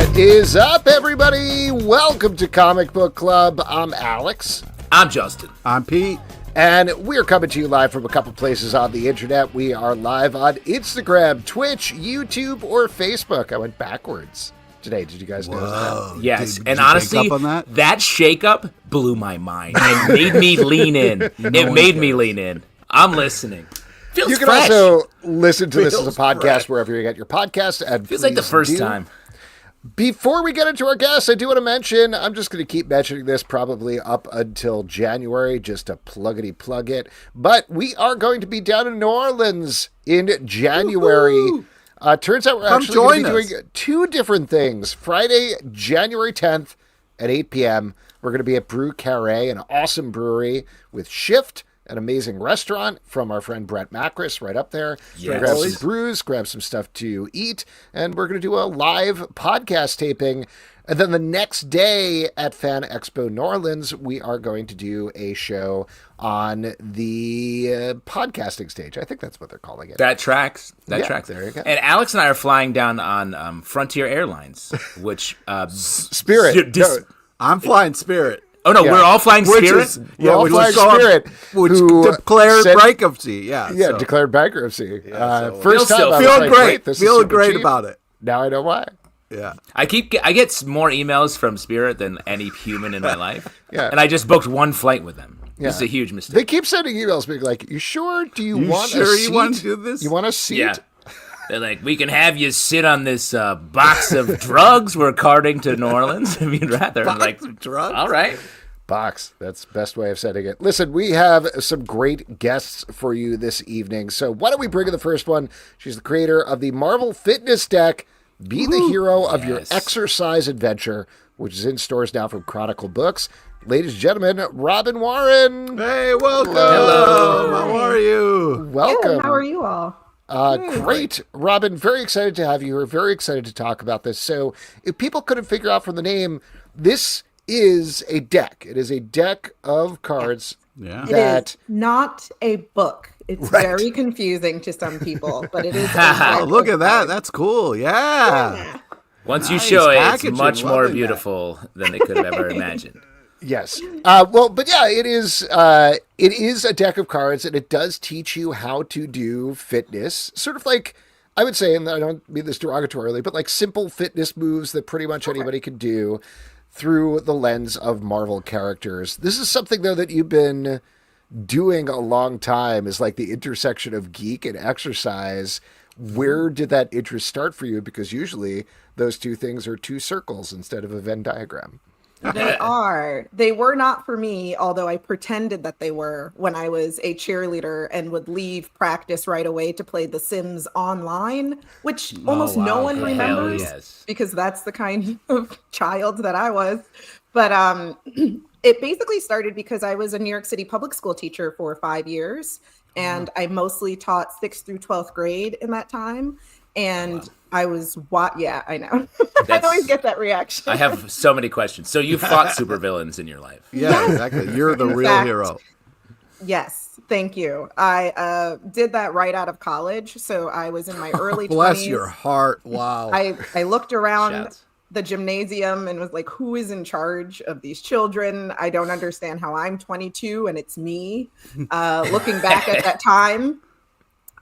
What is up, everybody? Welcome to Comic Book Club. I'm Alex. I'm Justin. I'm Pete. And we're coming to you live from a couple places on the internet. We are live on Instagram, Twitch, YouTube, or Facebook. I went backwards today. Did you guys notice that? Yes, Did and you honestly, pick up on that shakeup blew my mind and made me lean in. It made me lean in. I'm listening. Feels You can fresh. also listen to this as a Feels podcast fresh. wherever you get your podcast. And Feels like the please first do. time. Before we get into our guests, I do want to mention, I'm just going to keep mentioning this probably up until January, just to pluggity-plug it. But we are going to be down in New Orleans in January. Turns out we're actually going to be doing two different things. Friday, January 10th at 8 p.m., we're going to be at Brew Carré, an awesome brewery with Shift, an amazing restaurant from our friend Brett Macris right up there. Yes. Grab some brews, grab some stuff to eat, and we're going to do a live podcast taping. And then the next day at Fan Expo New Orleans, we are going to do a show on the podcasting stage. I think that's what they're calling it. That tracks. That Yeah, tracks. there you go. And Alex and I are flying down on Frontier Airlines, which Spirit. I'm flying Spirit. Oh no, Yeah. we're all flying Spirit. We're all which flying was Spirit, which who declared said- bankruptcy. Yeah, Yeah, so declared bankruptcy. so- First time I was feeling like, great. this is Feeling super great cheap. about it. Now I know why. Yeah. I get more emails from Spirit than any human in my life. Yeah. And I just booked one flight with them. Yeah. This is a huge mistake. They keep sending emails being like, you sure? Do you want a sure seat? you want to do this? You want a seat? Yeah. They're like, we can have you sit on this box of drugs we're carting to New Orleans if you'd rather. I'm like, of drugs? all right. Box. That's the best way of setting it. Listen, we have some great guests for you this evening. So why don't we bring in the first one? She's the creator of the Marvel Fitness Deck. Be the hero of your exercise adventure, which is in stores now from Chronicle Books. Ladies and gentlemen, Robyn Warren. Hey, welcome. Hello. How are you? Welcome. Good. How are you all? Great. Robyn, very excited to have you. We're very excited to talk about this. So if people couldn't figure out from the name, this is a deck. It is a deck of cards. Yeah. It is not a book. It's very confusing to some people, but it is. Oh, look at that. That's cool. Yeah. Once you Nice show it, it's packaging. much more Loving that. beautiful than they could have ever imagined. Yes. But yeah, it is a deck of cards, and it does teach you how to do fitness, sort of like, I would say, and I don't mean this derogatorily, but like simple fitness moves that pretty much anybody can do through the lens of Marvel characters. This is something, though, that you've been doing a long time, is like the intersection of geek and exercise. Where did that interest start for you? Because usually those two things are two circles instead of a Venn diagram. They are. They were not for me, although I pretended that they were when I was a cheerleader and would leave practice right away to play The Sims online, which almost no one Hell remembers yes. because that's the kind of child that I was. But it basically started because I was a New York City public school teacher for 5 years, and I mostly taught 6th through 12th grade in that time. And I was yeah, I know. I always get that reaction. I have so many questions. So you fought supervillains in your life. Yeah, exactly. You're the real fact, hero. Yes, thank you. I did that right out of college, so I was in my early 20s. Bless your heart. Wow. I looked around Shouts. the gymnasium and was like, who is in charge of these children? I don't understand how I'm 22 and it's me. Looking back at that time,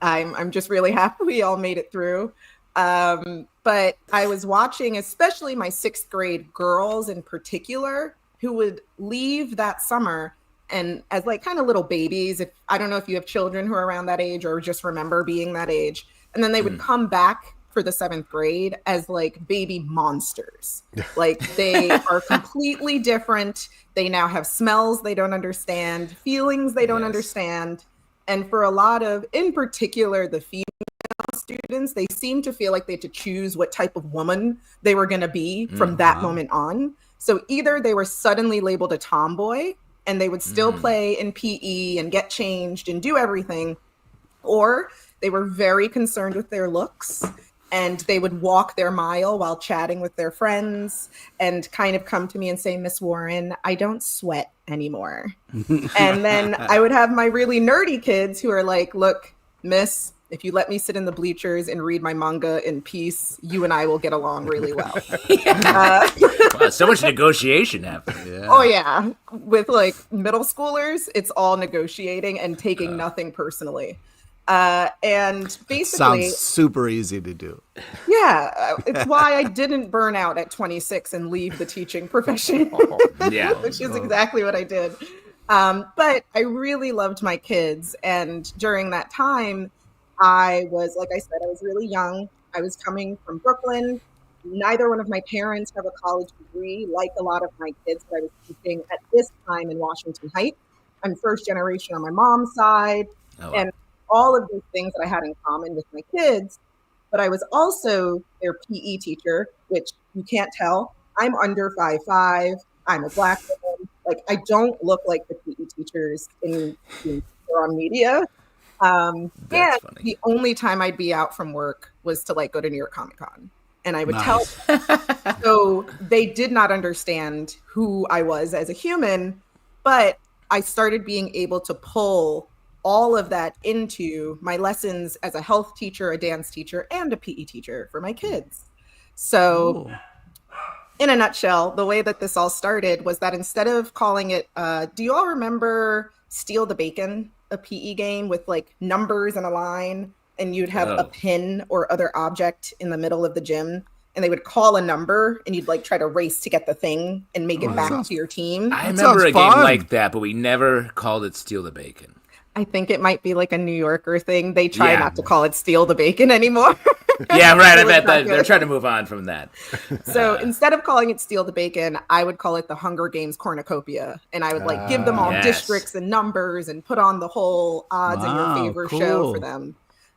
I'm just really happy we all made it through. But I was watching, especially my 6th grade girls in particular, who would leave that summer and as like kind of little babies. I don't know if you have children who are around that age or just remember being that age. And then they would come back for the 7th grade as like baby monsters. Like they are completely different. They now have smells they don't understand, feelings they don't understand. And for a lot of, in particular, the female students, they seem to feel like they had to choose what type of woman they were going to be from that moment on. So either they were suddenly labeled a tomboy and they would still play in PE and get changed and do everything, or they were very concerned with their looks and they would walk their mile while chatting with their friends and kind of come to me and say, Miss Warren, I don't sweat anymore. And then I would have my really nerdy kids who are like, look, Miss, if you let me sit in the bleachers and read my manga in peace, you and I will get along really well. Wow, so much negotiation happening. Yeah. Oh yeah, with like middle schoolers, it's all negotiating and taking nothing personally. And basically, Sounds super easy to do. yeah, it's why I didn't burn out at 26 and leave the teaching profession. Yeah. Which is exactly what I did. But I really loved my kids, and during that time, I was, like I said, I was really young. I was coming from Brooklyn. Neither one of my parents have a college degree, like a lot of my kids that I was teaching at this time in Washington Heights. I'm first generation on my mom's side, Oh, wow. and all of these things that I had in common with my kids. But I was also their PE teacher, which you can't tell. I'm under 5'5". I'm a Black woman. Like, I don't look like the PE teachers in on media. And That's funny. the only time I'd be out from work was to like go to New York Comic Con. And I would Nice. tell so they did not understand who I was as a human, but I started being able to pull all of that into my lessons as a health teacher, a dance teacher, and a PE teacher for my kids. So Cool. in a nutshell, the way that this all started was that instead of calling it, do you all remember Steal the Bacon, a PE game with like numbers and a line, and you'd have a Oh. pin or other object in the middle of the gym, and they would call a number, and you'd like try to race to get the thing and make it that back sounds- to your team. I That remember sounds a game fun. like that, but we never called it Steal the Bacon. I think it might be like a New Yorker thing. They try Yeah. not to call it Steal the Bacon anymore. Yeah, right. I It was bet not that they're good. trying to move on from that. So instead of calling it Steal the Bacon, I would call it the Hunger Games Cornucopia. And I would like give them all Yes. districts and numbers and put on the whole odds in Wow, your favor show cool. for them.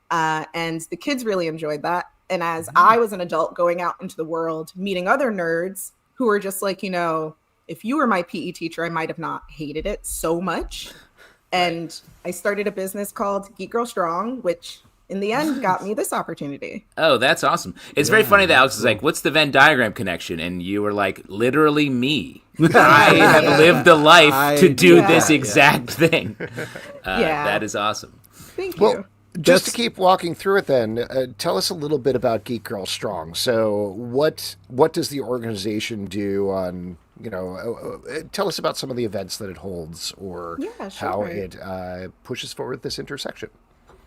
And the kids really enjoyed that. And as I was an adult going out into the world, meeting other nerds who were just like, you know, if you were my PE teacher, I might have not hated it so much. And I started a business called Geek Girl Strong, which in the end got me this opportunity. Oh, that's awesome. It's very funny that Alex is like, what's the Venn diagram connection? And you were like, literally me. I have lived a life to do Yeah. this exact thing. Yeah. That is awesome. Thank you. Well, just to That's- keep walking through it, then tell us a little bit about Geek Girl Strong. So, what does the organization do? On tell us about some of the events that it holds, or Yeah, how sure. it pushes forward this intersection.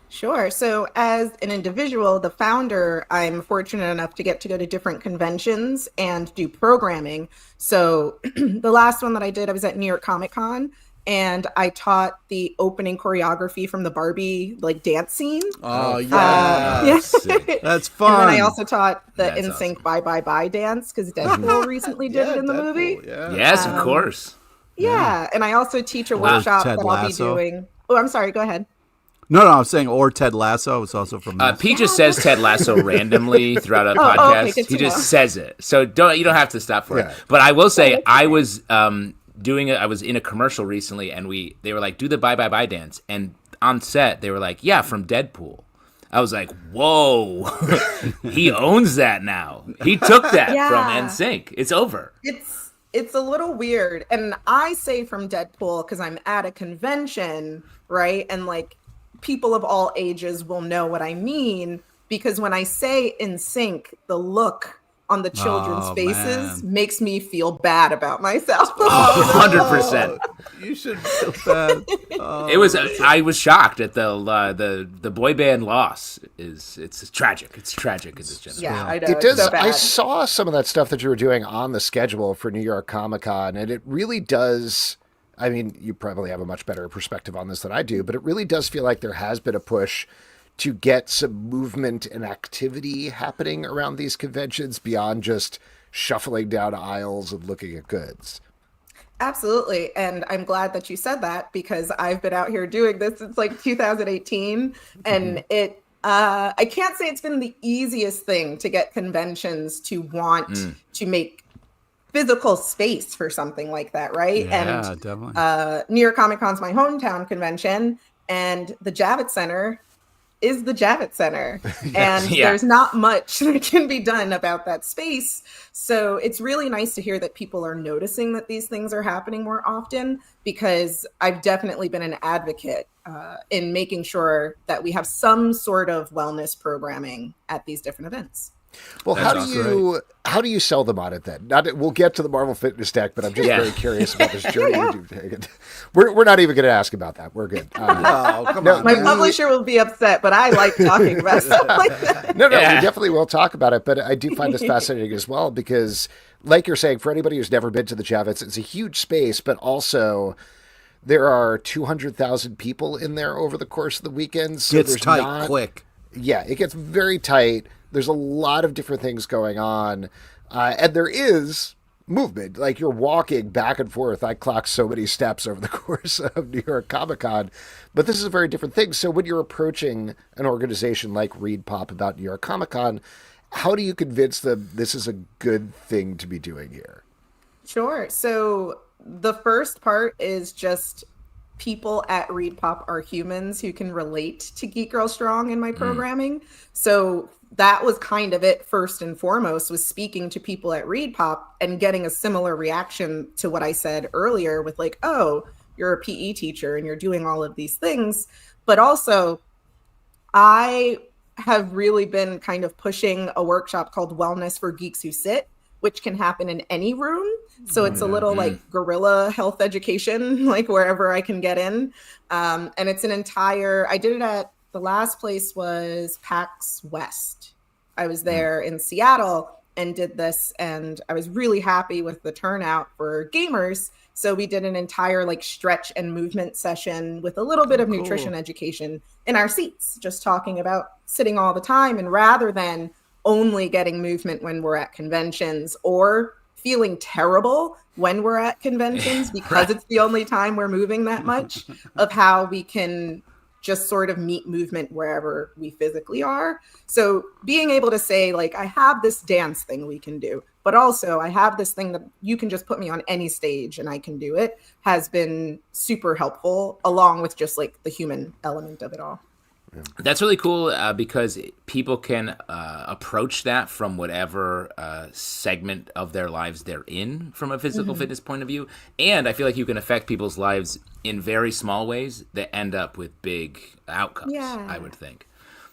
Sure. So, as an individual, the founder, I'm fortunate enough to get to go to different conventions and do programming. So, the last one that I did, I was at New York Comic Con, and I taught the opening choreography from the Barbie like dance scene. Oh, Yeah. yeah. Sick. That's And fun. then I also taught the That's NSYNC awesome. Bye Bye Bye dance because Deadpool recently did it in the Deadpool, movie. Yeah. Yes, of course. Yeah. And I also teach a Or workshop Ted that I'll be Lasso. doing. Oh, I'm sorry. Go ahead. No, I'm saying or Ted Lasso. It's also from this. He just says Ted Lasso randomly throughout a Oh, podcast. okay, good He to just know. says it, so you don't have to stop for Yeah. it. But I will say, I was doing it. I was in a commercial recently, and they were like, "Do the bye bye bye dance," and on set they were like, "Yeah, from Deadpool." I was like, "Whoa, he owns that now. He took that Yeah. from NSYNC. It's over." It's a little weird. And I say from Deadpool because I'm at a convention, right? And like people of all ages will know what I mean because when I say in sync, the look on the children's Oh, faces man. makes me feel bad about myself. 100%. You should feel bad. Oh. It was. I was shocked at the boy band loss. It's tragic. It's tragic in this generation. Yeah, I know. It it's does. so bad. I saw some of that stuff that you were doing on the schedule for New York Comic Con, and it really does. I mean, you probably have a much better perspective on this than I do, but it really does feel like there has been a push to get some movement and activity happening around these conventions beyond just shuffling down aisles and looking at goods. Absolutely. And I'm glad that you said that because I've been out here doing this since like 2018. And I can't say it's been the easiest thing to get conventions to want to make physical space for something like that, right? Yeah, and definitely. New York Comic Con's my hometown convention, and the Javits Center is the Javits Center. And there's not much that can be done about that space. So it's really nice to hear that people are noticing that these things are happening more often, because I've definitely been an advocate in making sure that we have some sort of wellness programming at these different events. Well, how do you sell them on it then? We'll get to the Marvel Fitness deck, but I'm just very curious about this journey you've taken. We're not even going to ask about that. We're good. Come on. My publisher will be upset, but I like talking about stuff like that. No, we definitely will talk about it. But I do find this fascinating as well, because, like you're saying, for anybody who's never been to the Javits, it's a huge space, but also there are 200,000 people in there over the course of the weekend. So Gets tight quick. Yeah, it gets very tight. There's a lot of different things going on, and there is movement. Like, you're walking back and forth. I clocked so many steps over the course of New York Comic Con, but this is a very different thing. So when you're approaching an organization like Read Pop about New York Comic Con, how do you convince them this is a good thing to be doing here? Sure. So the first part is just people at Read Pop are humans who can relate to Geek Girl Strong in my programming. So that was kind of it first and foremost, was speaking to people at Read Pop and getting a similar reaction to what I said earlier with like, oh, you're a PE teacher and you're doing all of these things. But also, I have really been kind of pushing a workshop called Wellness for Geeks Who Sit, which can happen in any room. So it's a little like guerrilla health education, like wherever I can get in. And it's an entire, I did it at, the last place was PAX West. I was there in Seattle and did this, and I was really happy with the turnout for gamers. So we did an entire like stretch and movement session with a little bit of nutrition education in our seats, just talking about sitting all the time. And rather than only getting movement when we're at conventions or feeling terrible when we're at conventions because it's the only time we're moving that much, of how we can just sort of meet movement wherever we physically are. So being able to say, like, I have this dance thing we can do, but also I have this thing that you can just put me on any stage and I can do it, has been super helpful, along with just like the human element of it all. That's really cool because people can approach that from whatever segment of their lives they're in from a physical fitness point of view. And I feel like you can affect people's lives in very small ways that end up with big outcomes, I would think.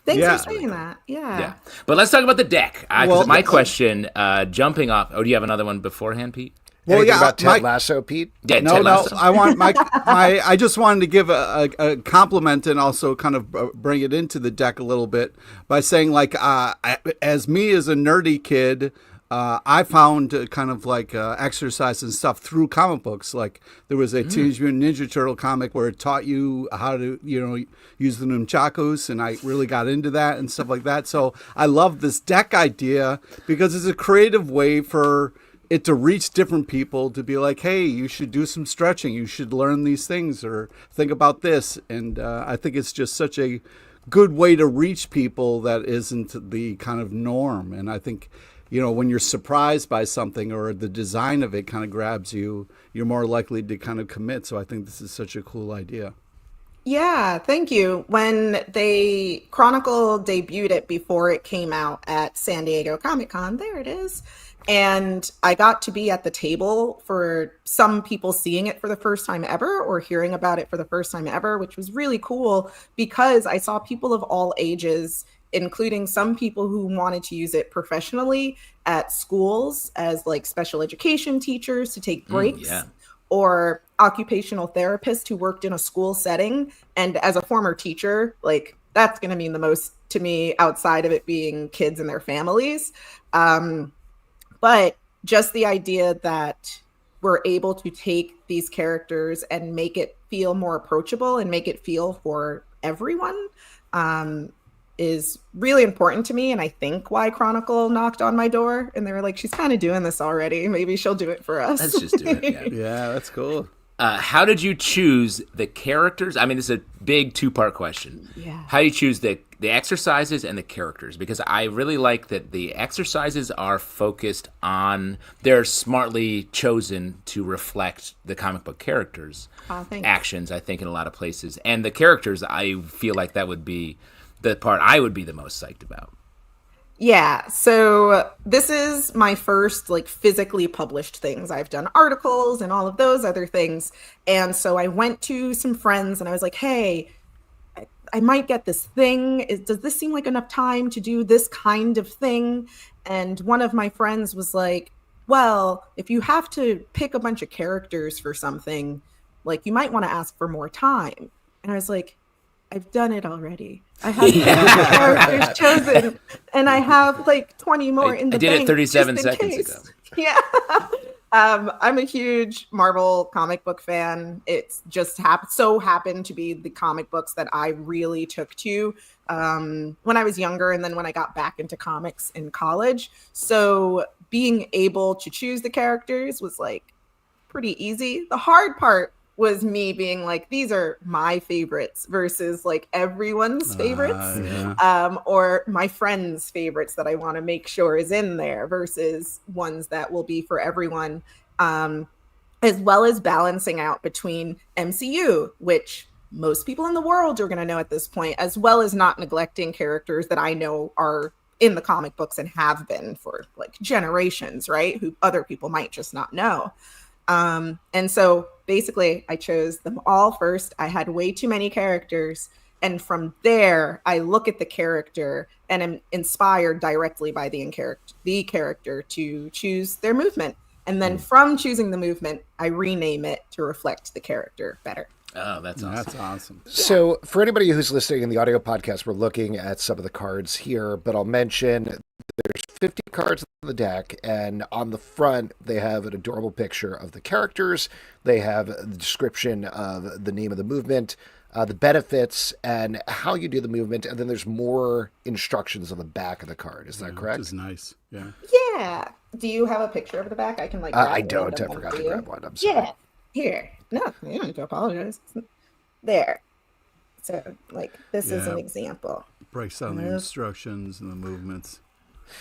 Thanks for saying that. Yeah. But let's talk about the deck. My question, jumping off. Oh, do you have another one beforehand, Pete? Well, about Ted Lasso, Pete? Yeah, Ted Lasso. I want I just wanted to give a compliment and also kind of bring it into the deck a little bit by saying, like, as a nerdy kid, I found kind of like exercise and stuff through comic books. Like, there was a Teenage Mutant Ninja Turtle comic where it taught you how to, use the nunchakus, and I really got into that and stuff like that. So I love this deck idea because it's a creative way for it to reach different people, to be like, hey, you should do some stretching, you should learn these things, or think about this. And I think it's just such a good way to reach people that isn't the kind of norm. And I think, when you're surprised by something or the design of it kind of grabs you, you're more likely to kind of commit. So I think this is such a cool idea. Yeah, thank you. When Chronicle debuted it before it came out at San Diego Comic-Con, there it is. And I got to be at the table for some people seeing it for the first time ever or hearing about it for the first time ever, which was really cool because I saw people of all ages, including some people who wanted to use it professionally at schools as like special education teachers to take breaks, or occupational therapists who worked in a school setting. And as a former teacher, like, that's going to mean the most to me outside of it being kids and their families. But just the idea that we're able to take these characters and make it feel more approachable and make it feel for everyone is really important to me. And I think why Chronicle knocked on my door and they were like, she's kind of doing this already. Maybe she'll do it for us. Let's just do it. Yeah, that's cool. How did you choose the characters? I mean, this is a big two-part question. Yeah. How do you choose the exercises and the characters? Because I really like that the exercises are focused on, they're smartly chosen to reflect the comic book characters' actions, I think, in a lot of places. And the characters, I feel like that would be the part I would be the most psyched about. Yeah, so this is my first like physically published things. I've done articles and all of those other things. And so I went to some friends and I was like, hey, I might get this thing. Does this seem like enough time to do this kind of thing? And one of my friends was like, well, if you have to pick a bunch of characters for something, like you might want to ask for more time. And I was like, I've done it already. I have characters chosen, and I have like 20 more in the bank. I did it 37 seconds ago. Yeah. I'm a huge Marvel comic book fan. It's just so happened to be the comic books that I really took to when I was younger, and then when I got back into comics in college. So being able to choose the characters was like pretty easy. The hard part was me being like, these are my favorites versus like everyone's favorites, or my friends' favorites that I want to make sure is in there versus ones that will be for everyone, as well as balancing out between MCU, which most people in the world are going to know at this point, as well as not neglecting characters that I know are in the comic books and have been for like generations, right? Who other people might just not know. And so basically I chose them all first. I had way too many characters. And from there, I look at the character and am inspired directly by the character to choose their movement. And then from choosing the movement, I rename it to reflect the character better. Oh, that's awesome. That's awesome. So for anybody who's listening in the audio podcast, we're looking at some of the cards here, but I'll mention there's 50 cards on the deck, and on the front, they have an adorable picture of the characters. They have the description of the name of the movement, the benefits, and how you do the movement, and then there's more instructions on the back of the card. Is that correct? Which is nice. Yeah. Yeah. Do you have a picture of the back? I can like. I don't. I forgot to grab one. I'm sorry. Yeah. Here. No, you don't need to apologize. There. So, like, this is an example. Breaks down the instructions and the movements.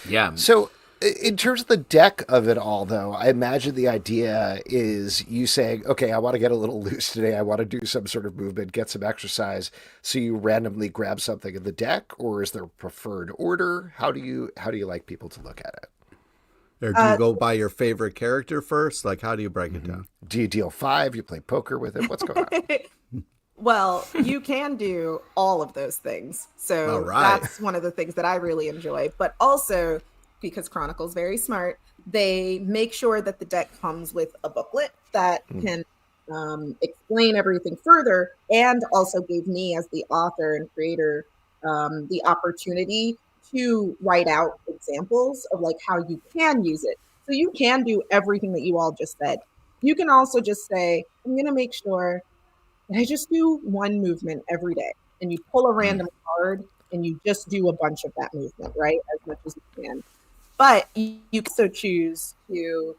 Yeah. So, in terms of the deck of it all, though, I imagine the idea is you saying, okay, I want to get a little loose today. I want to do some sort of movement, get some exercise. So you randomly grab something in the deck, or is there a preferred order? How do you like people to look at it? Or do you go by your favorite character first? Like, how do you break it down? Do you deal 5? You play poker with it? What's going on? Well, you can do all of those things. So that's one of the things that I really enjoy. But also, because Chronicle's very smart, they make sure that the deck comes with a booklet that can explain everything further, and also gave me as the author and creator the opportunity to write out examples of like how you can use it. So you can do everything that you all just said. You can also just say, I'm going to make sure that I just do one movement every day. And you pull a random card and you just do a bunch of that movement, right? As much as you can. But you can also choose to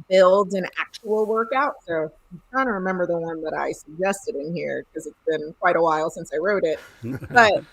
build an actual workout. So I'm trying to remember the one that I suggested in here because it's been quite a while since I wrote it. But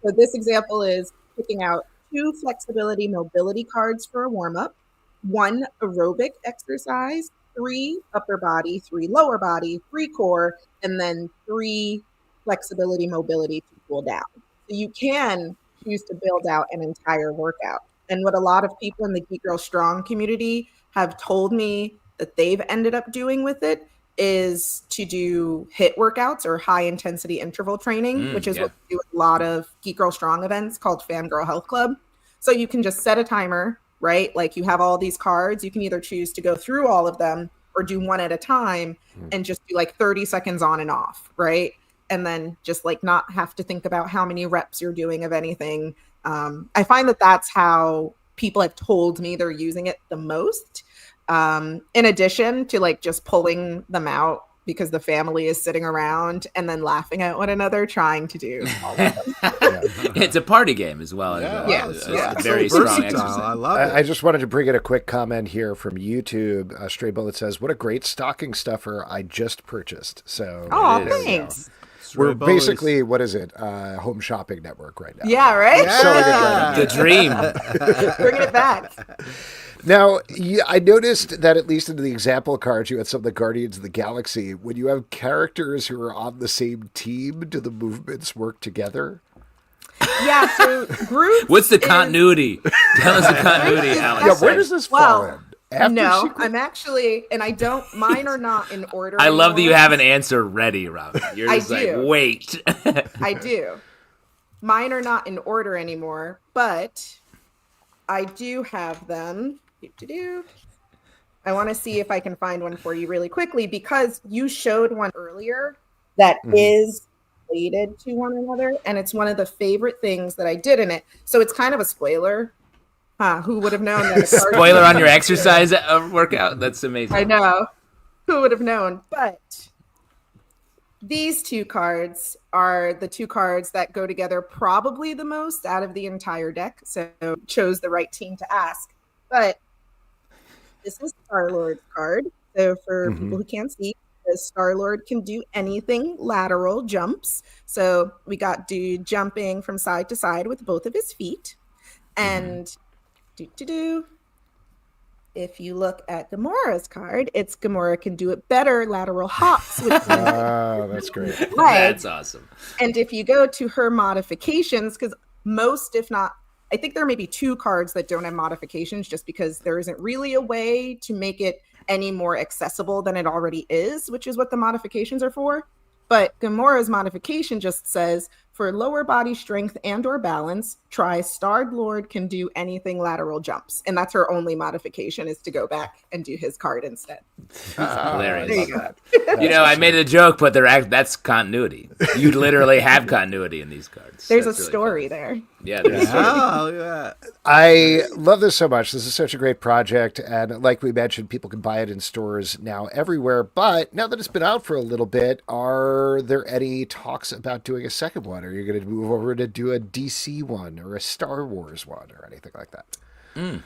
so this example is picking out 2 flexibility mobility cards for a warm-up, 1 aerobic exercise, 3 upper body, 3 lower body, 3 core, and then 3 flexibility mobility to cool down. So you can choose to build out an entire workout. And what a lot of people in the Geek Girl Strong community have told me that they've ended up doing with it is to do HIIT workouts or high intensity interval training, which is what we do with a lot of Geek Girl Strong events called Fangirl Health Club. So you can just set a timer, right? Like you have all these cards. You can either choose to go through all of them or do one at a time and just do like 30 seconds on and off, right? And then just like not have to think about how many reps you're doing of anything. I find that that's how people have told me they're using it the most. In addition to like just pulling them out because the family is sitting around and then laughing at one another trying to do all of them. It's a party game as well. It's very so strong versatile. exercise. I love it. I just wanted to bring in a quick comment here from YouTube. Stray Bullet says, what a great stocking stuffer I just purchased. So Oh, It is. thanks. we're Bullies. basically, what is it? Home shopping network right now. Yeah, right? The dream. Bringing it back. Now, I noticed that at least in the example cards, you had some of the Guardians of the Galaxy. When you have characters who are on the same team, do the movements work together? Yeah, so Groot. What's the continuity? Tell us the continuity, Alex. Yeah, where does this fall in? After No, Secret? I'm actually, and I don't. Mine are not in order. I love that you anymore. have an answer ready, Robyn. You're I just like, do. wait. I do. Mine are not in order anymore, but I do have them. I want to see if I can find one for you really quickly because you showed one earlier that is related to one another, and it's one of the favorite things that I did in it. So it's kind of a spoiler. Who would have known that? Spoiler on your exercise workout? That's amazing. I know. Who would have known? But these two cards are the two cards that go together probably the most out of the entire deck. So chose the right team to ask. But this is Star-Lord's card. So for people who can't see, Star-Lord can do anything lateral jumps. So we got dude jumping from side to side with both of his feet. And if you look at Gamora's card, it's Gamora can do it better lateral hops. Oh, that's great. That's awesome. And if you go to her modifications, because most, if not, I think there may be two cards that don't have modifications just because there isn't really a way to make it any more accessible than it already is, which is what the modifications are for. But Gamora's modification just says, for lower body strength and or balance, try Star-Lord can do anything lateral jumps. And that's her only modification is to go back and do his card instead. Hilarious. There you go. You know, I made a joke, but that's continuity. You literally have continuity in these cards. There's That's a really story fun. there. Yeah, there's a story. Oh, yeah. I love this so much. This is such a great project. And like we mentioned, people can buy it in stores now everywhere. But now that it's been out for a little bit, are there any talks about doing a second one? Are you going to move over to do a DC one or a Star Wars one or anything like that?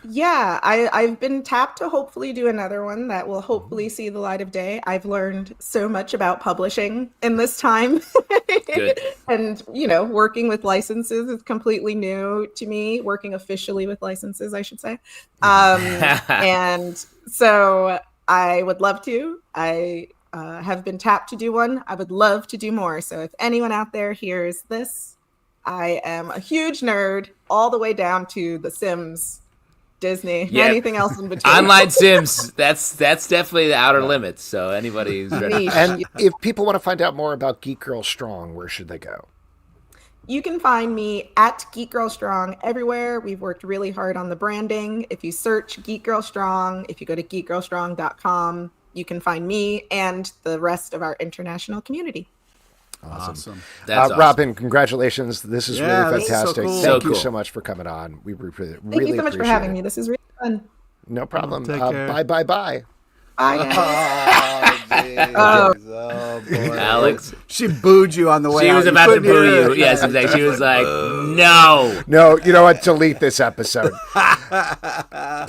Yeah, I've been tapped to hopefully do another one that will hopefully see the light of day. I've learned so much about publishing in this time. Good. And, you know, working with licenses is completely new to me, working officially with licenses, I should say. And so I would love to. I have been tapped to do one. I would love to do more. So if anyone out there hears this, I am a huge nerd all the way down to The Sims, Disney, Yep. anything else in between. Online Sims, that's definitely the outer limits. So anybody who's ready. Niche. And if people want to find out more about Geek Girl Strong, where should they go? You can find me at Geek Girl Strong everywhere. We've worked really hard on the branding. If you search Geek Girl Strong, if you go to geekgirlstrong.com, you can find me and the rest of our international community. Awesome. That's awesome. Robyn, congratulations. This is Yeah, really this is so fantastic. cool. Thank So you cool. so much for coming on. We really Thank really you so much for appreciate having it. me. This is really fun. No problem. Take care. Bye. Bye, guys. Oh, boy. Alex, She booed you on the way she out. was You about to couldn't boo hear you. it. Yes, exactly. She was like, no. No, you know what? Delete this episode.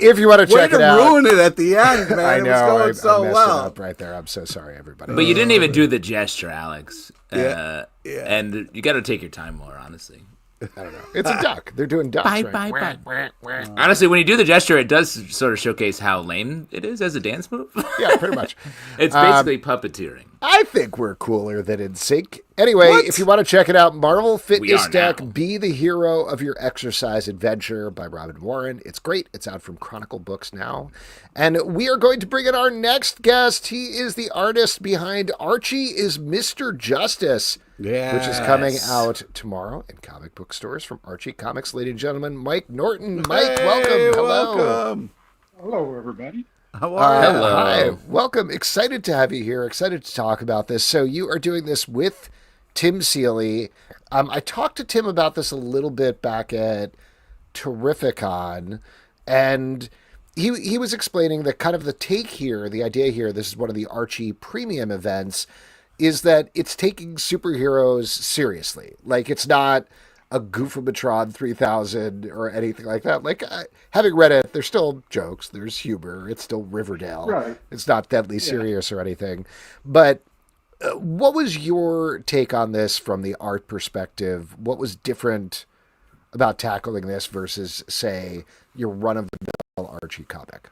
If you want to Way check to it out. ruin it at the end, man. I It know. was going I so messed well. it up right there. I'm so sorry, everybody. But you didn't even do the gesture, Alex. Yeah. And you got to take your time more, honestly. I don't know. It's a duck. They're doing ducks. Right? Honestly, when you do the gesture, it does sort of showcase how lame it is as a dance move. Yeah, pretty much. It's basically puppeteering. I think we're cooler than In Sync. Anyway, What? if you want to check it out, Marvel Fitness are Deck, now. Be the Hero of Your Exercise Adventure by Robyn Warren. It's great. It's out from Chronicle Books now. And we are going to bring in our next guest. He is the artist behind Archie Is Mr. Justice, which is coming out tomorrow in comic book stores from Archie Comics. Ladies and gentlemen, Mike Norton. Mike, welcome. Hello. Welcome. Hello, everybody. How are you? Hello. Hi, welcome. Excited to have you here. Excited to talk about this. So you are doing this with Tim Seeley. I talked to Tim about this a little bit back at Terrificon, and he was explaining that kind of the take here, the idea here, this is one of the Archie premium events, is that it's taking superheroes seriously. Like, it's not a Goofamatron 3000 or anything like that. Like, having read it, there's still jokes, there's humor, it's still Riverdale. Right. It's not deadly serious or anything. But what was your take on this from the art perspective? What was different about tackling this versus, say, your run-of-the-mill Archie comic?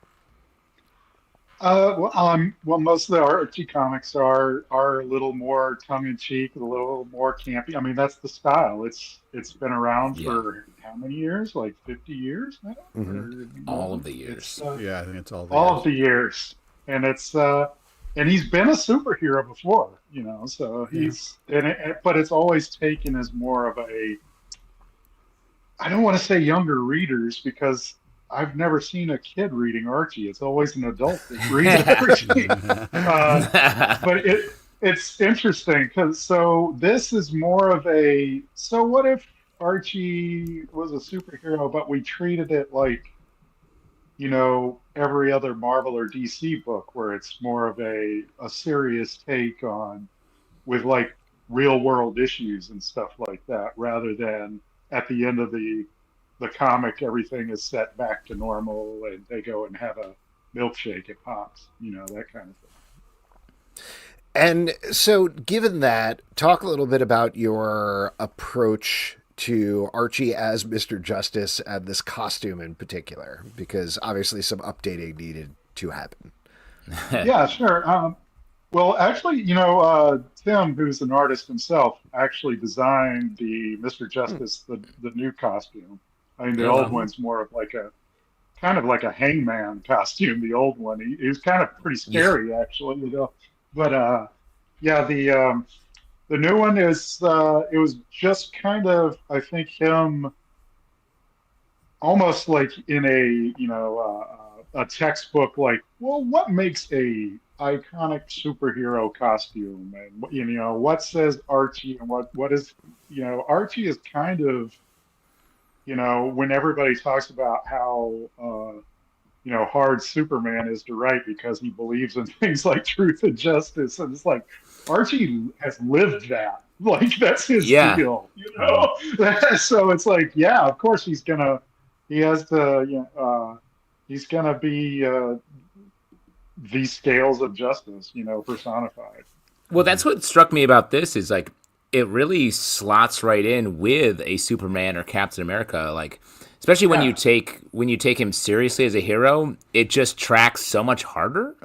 Well, most of the Archie comics are a little more tongue in cheek, a little more campy. I mean, that's the style. It's been around Yeah, for how many years? Like 50 years now, Hmm. or all more? of the It's years. Yeah, I think it's all the all of years. the years, and and he's been a superhero before, So Yeah. but it's always taken as more of a, I don't want to say younger readers because I've never seen a kid reading Archie. It's always an adult that reads Archie. Uh, but it's interesting because so this is more of a, so what if Archie was a superhero, but we treated it like, every other Marvel or DC book where it's more of a serious take on with like real world issues and stuff like that, rather than at the end of the comic everything is set back to normal and they go and have a milkshake at Pops, that kind of thing. And so, given that, talk a little bit about your approach to Archie as Mr. Justice and this costume in particular, because obviously some updating needed to happen. Yeah, sure. Well, actually, Tim, who's an artist himself, actually designed the Mr. Hmm. Justice, the new costume. I mean, the Oh old well. one's more of like a kind of like a hangman costume. The old one, he was kind of pretty Yeah. scary, actually, But yeah, the new one is it was just kind of, I think, him almost like in a textbook, like, well, what makes a iconic superhero costume, and what says Archie, and what is, Archie is kind of, when everybody talks about how hard Superman is to write because he believes in things like truth and justice, and it's like Archie has lived that. Like that's his Yeah. deal, So it's like, yeah, of course he has to, he's gonna be these scales of justice, personified. Well, that's what struck me about this is like it really slots right in with a Superman or Captain America. Like, especially when Yeah, you take him seriously as a hero, it just tracks so much harder.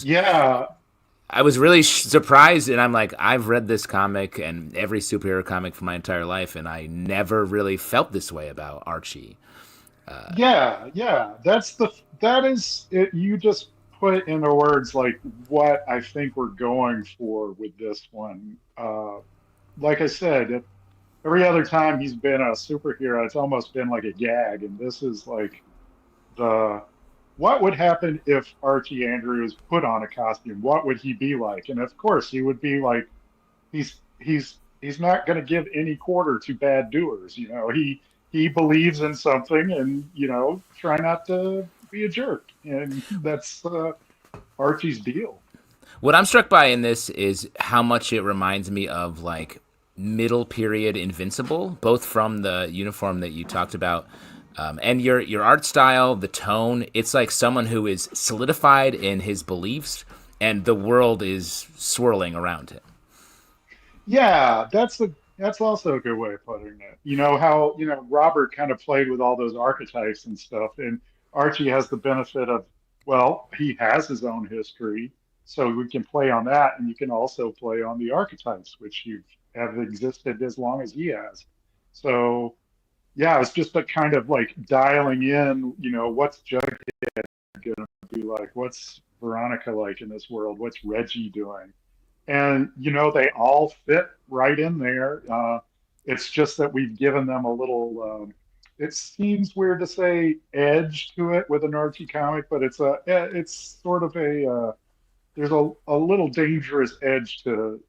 yeah, I was really surprised, and I'm like, I've read this comic and every superhero comic for my entire life, and I never really felt this way about Archie. yeah. That is it. You just put into words like what I think we're going for with this one. Like I said, every other time he's been a superhero, it's almost been like a gag, and this is like the what would happen if Archie Andrews put on a costume? What would he be like? And of course, he would be like he's not going to give any quarter to bad doers. He believes in something, and try not to be a jerk, and that's Archie's deal. What I'm struck by in this is how much it reminds me of like middle period Invincible, both from the uniform that you talked about, and your art style, the tone. It's like someone who is solidified in his beliefs, and the world is swirling around him. Yeah, that's also a good way of putting it. You know how, Robert kind of played with all those archetypes and stuff, and Archie has the benefit of, well, he has his own history, so we can play on that, and you can also play on the archetypes, which you have existed as long as he has. So yeah, it's just a kind of like dialing in, what's Jughead gonna be like? What's Veronica like in this world? What's Reggie doing? And they all fit right in there. It's just that we've given them a little. It seems weird to say edge to it with an Archie comic, but it's sort of there's a little dangerous edge to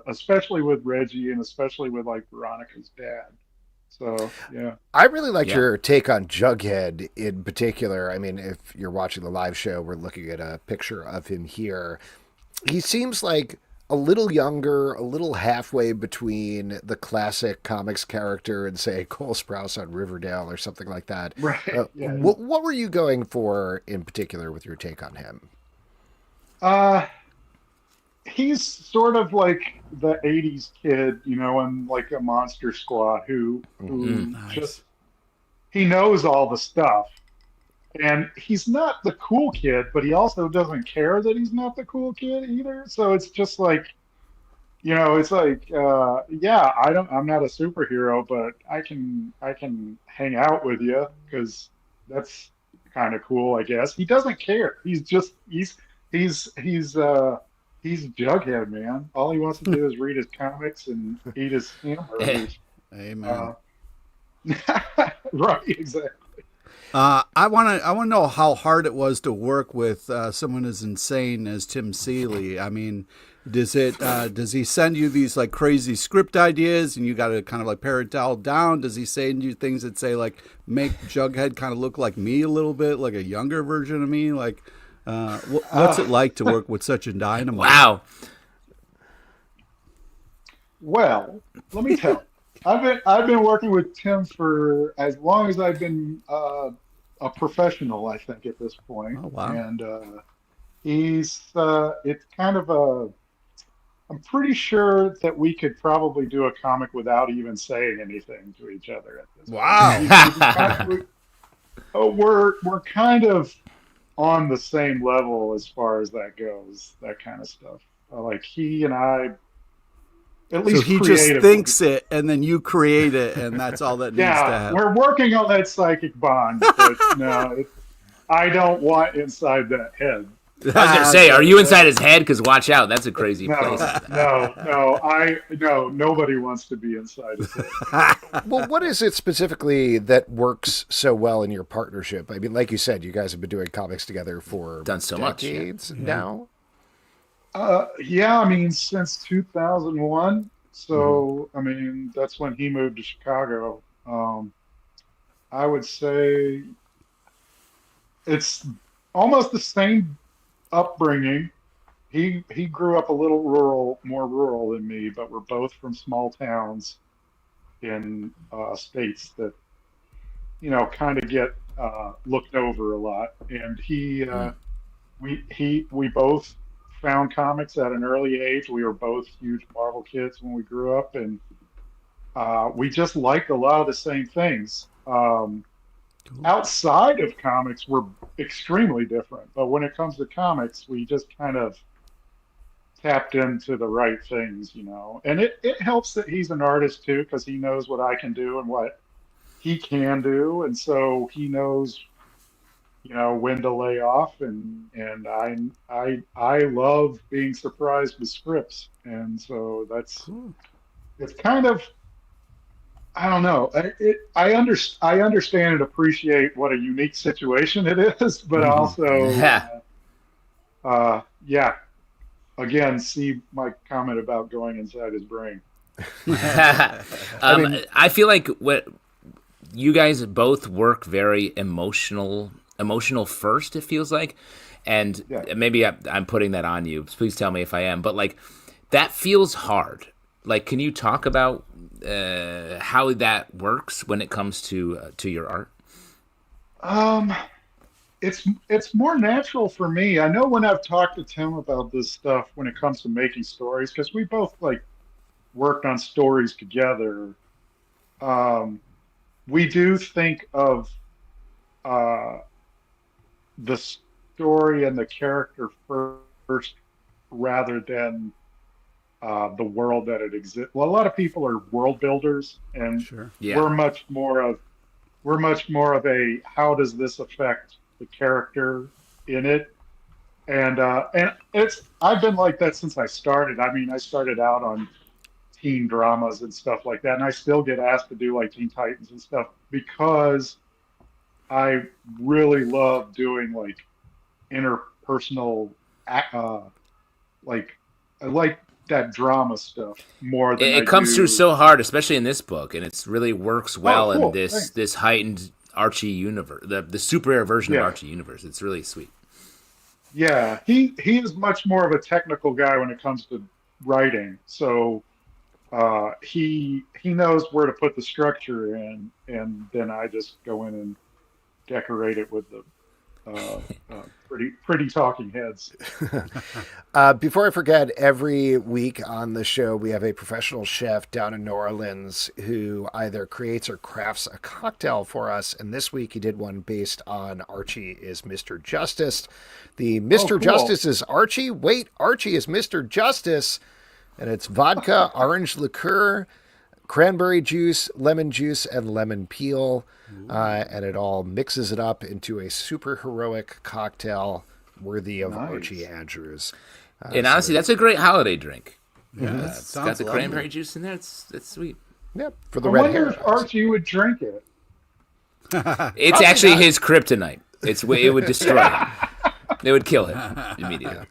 especially with Reggie and especially with like Veronica's dad. So yeah, I really liked Yeah. your take on Jughead in particular. I mean, if you're watching the live show, we're looking at a picture of him here. He seems like a little younger, a little halfway between the classic comics character and, say, Cole Sprouse on Riverdale or something like that. right, yeah. What were you going for in particular with your take on him? Uh, he's sort of like the '80s kid, in like a Monster Squad who Mm-hmm. Mm. who Nice. just he knows all the stuff, And he's not the cool kid, but he also doesn't care that he's not the cool kid either. So it's just like, it's like, yeah, I'm not a superhero, but I can hang out with you because that's kind of cool, I guess. He doesn't care. He's Jughead, man. All he wants to do is read his comics and eat his hamburgers. Amen. Right, exactly. I want to know how hard it was to work with someone as insane as Tim Seeley. I mean, does he send you these like crazy script ideas and you got to kind of like pare it all down? Does he send you things that say like make Jughead kind of look like me a little bit, like a younger version of me? Like, what's it like to work with such a dynamo? Wow. Well, let me tell you. I've been working with Tim for as long as I've been a professional, I think, at this point. Oh wow. And it's kind of I'm pretty sure that we could probably do a comic without even saying anything to each other at this Wow. point. We're kind of on the same level as far as that goes, that kind of stuff. Like he and I, at So least he just creatively. thinks it, and then you create it, and that's all that needs to Yeah, happen. we're working on that psychic bond, but no, I don't want inside that head. I was gonna say, are you inside his head? Because watch out, that's a crazy No, place. no, nobody wants to be inside his head. Well, what is it specifically that works so well in your partnership? I mean, like you said, you guys have been doing comics together for Done so much, yeah. decades now. Yeah, I mean, since 2001. So, I mean, that's when he moved to Chicago. I would say it's almost the same upbringing. He grew up a little more rural than me, but we're both from small towns in states that kind of get looked over a lot. And we both found comics at an early age. We were both huge Marvel kids when we grew up, and we just liked a lot of the same things. Outside of comics, we're extremely different, but when it comes to comics, we just kind of tapped into the right things, And it helps that he's an artist too, because he knows what I can do and what he can do, and so he knows when to lay off, and I love being surprised with scripts, and so it's kind of, I don't know. I understand and appreciate what a unique situation it is, but also, yeah. Again, see my comment about going inside his brain. I feel like what you guys both work very emotional first. It feels like, and maybe I'm putting that on you. Please tell me if I am. But like, that feels hard. Like, can you talk about how that works when it comes to your art? It's more natural for me. I know when I've talked to Tim about this stuff when it comes to making stories, because we both like worked on stories together. We do think of the story and the character first rather than the world that it exists. Well, a lot of people are world builders, and Sure. Yeah. we're much more of a how does this affect the character in it, and I've been like that since I started. I mean, I started out on teen dramas and stuff like that, and I still get asked to do like Teen Titans and stuff because I really love doing like interpersonal, like I like that drama stuff more than It I comes do. through so hard, especially in this book, and it really works well cool. in this Thanks. this heightened Archie universe, the superhero version of Yeah. Archie universe. It's really sweet. Yeah, he is much more of a technical guy when it comes to writing. So he knows where to put the structure in, and then I just go in and decorate it with the pretty talking heads. Before I forget, every week on the show, we have a professional chef down in New Orleans who either creates or crafts a cocktail for us. And this week he did one based on Archie Is Mr. Justice. The Mr. cool. Justice is Archie. Wait, Archie is Mr. Justice. And it's vodka, orange liqueur, cranberry juice, and lemon peel. And it all mixes it up into a super heroic cocktail worthy of Nice. Archie Andrews. And honestly, that's a great holiday drink. Yeah, It's got the cranberry juice in there. It's sweet. Yeah, for the I red wonder hair. if Archie would drink it. It's actually his kryptonite. It would destroy him. It would kill him immediately.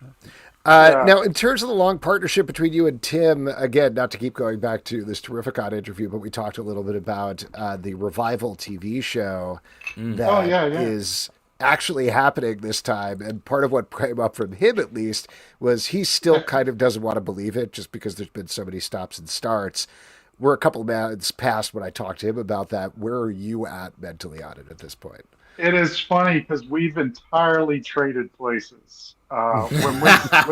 Now, in terms of the long partnership between you and Tim, again, not to keep going back to this Terrificon interview, but we talked a little bit about the Revival TV show that is actually happening this time. And part of what came up from him, at least, was he still kind of doesn't want to believe it just because there's been so many stops and starts. We're a couple of months past when I talked to him about that. Where are you at mentally on it at this point? It is funny because we've entirely traded places. When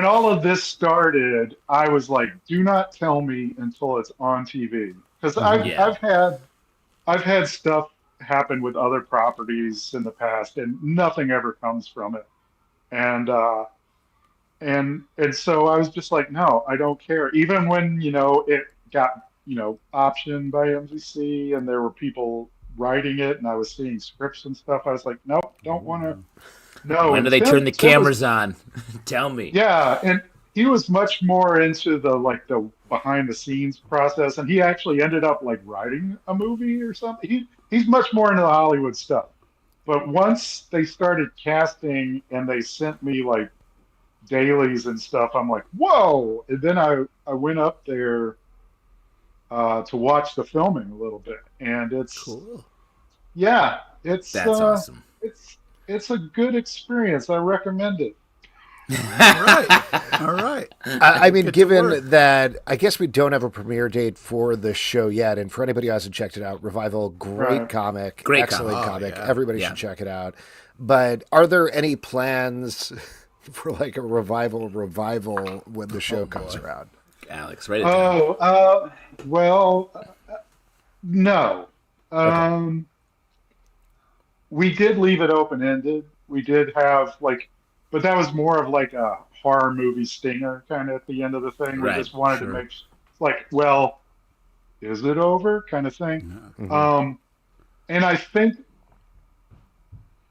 all of this started, I was like, "Do not tell me until it's on TV," because I've had stuff happen with other properties in the past, and nothing ever comes from it. And so I was just like, "No, I don't care." Even when it got optioned by MGC, and there were people writing it, and I was seeing scripts and stuff, I was like, "Nope, don't want to." No. When do they turn the cameras on? Tell me. Yeah, and he was much more into the behind the scenes process, and he actually ended up writing a movie or something. He's much more into the Hollywood stuff. But once they started casting and they sent me dailies and stuff, I'm like, whoa! And then I went up there to watch the filming a little bit, and it's Cool. Yeah, That's awesome. It's a good experience. I recommend it. All right. I mean, given that, I guess we don't have a premiere date for the show yet, and for anybody who hasn't checked it out, Revival, great comic, excellent comic. yeah. Everybody should check it out. But are there any plans for a revival when the show comes around? Alex, write it down. No. Okay. We did leave it open-ended. We did have but that was more of a horror movie stinger kind of at the end of the thing. Right, We just wanted to make is it over kind of thing. Mm-hmm. And I think,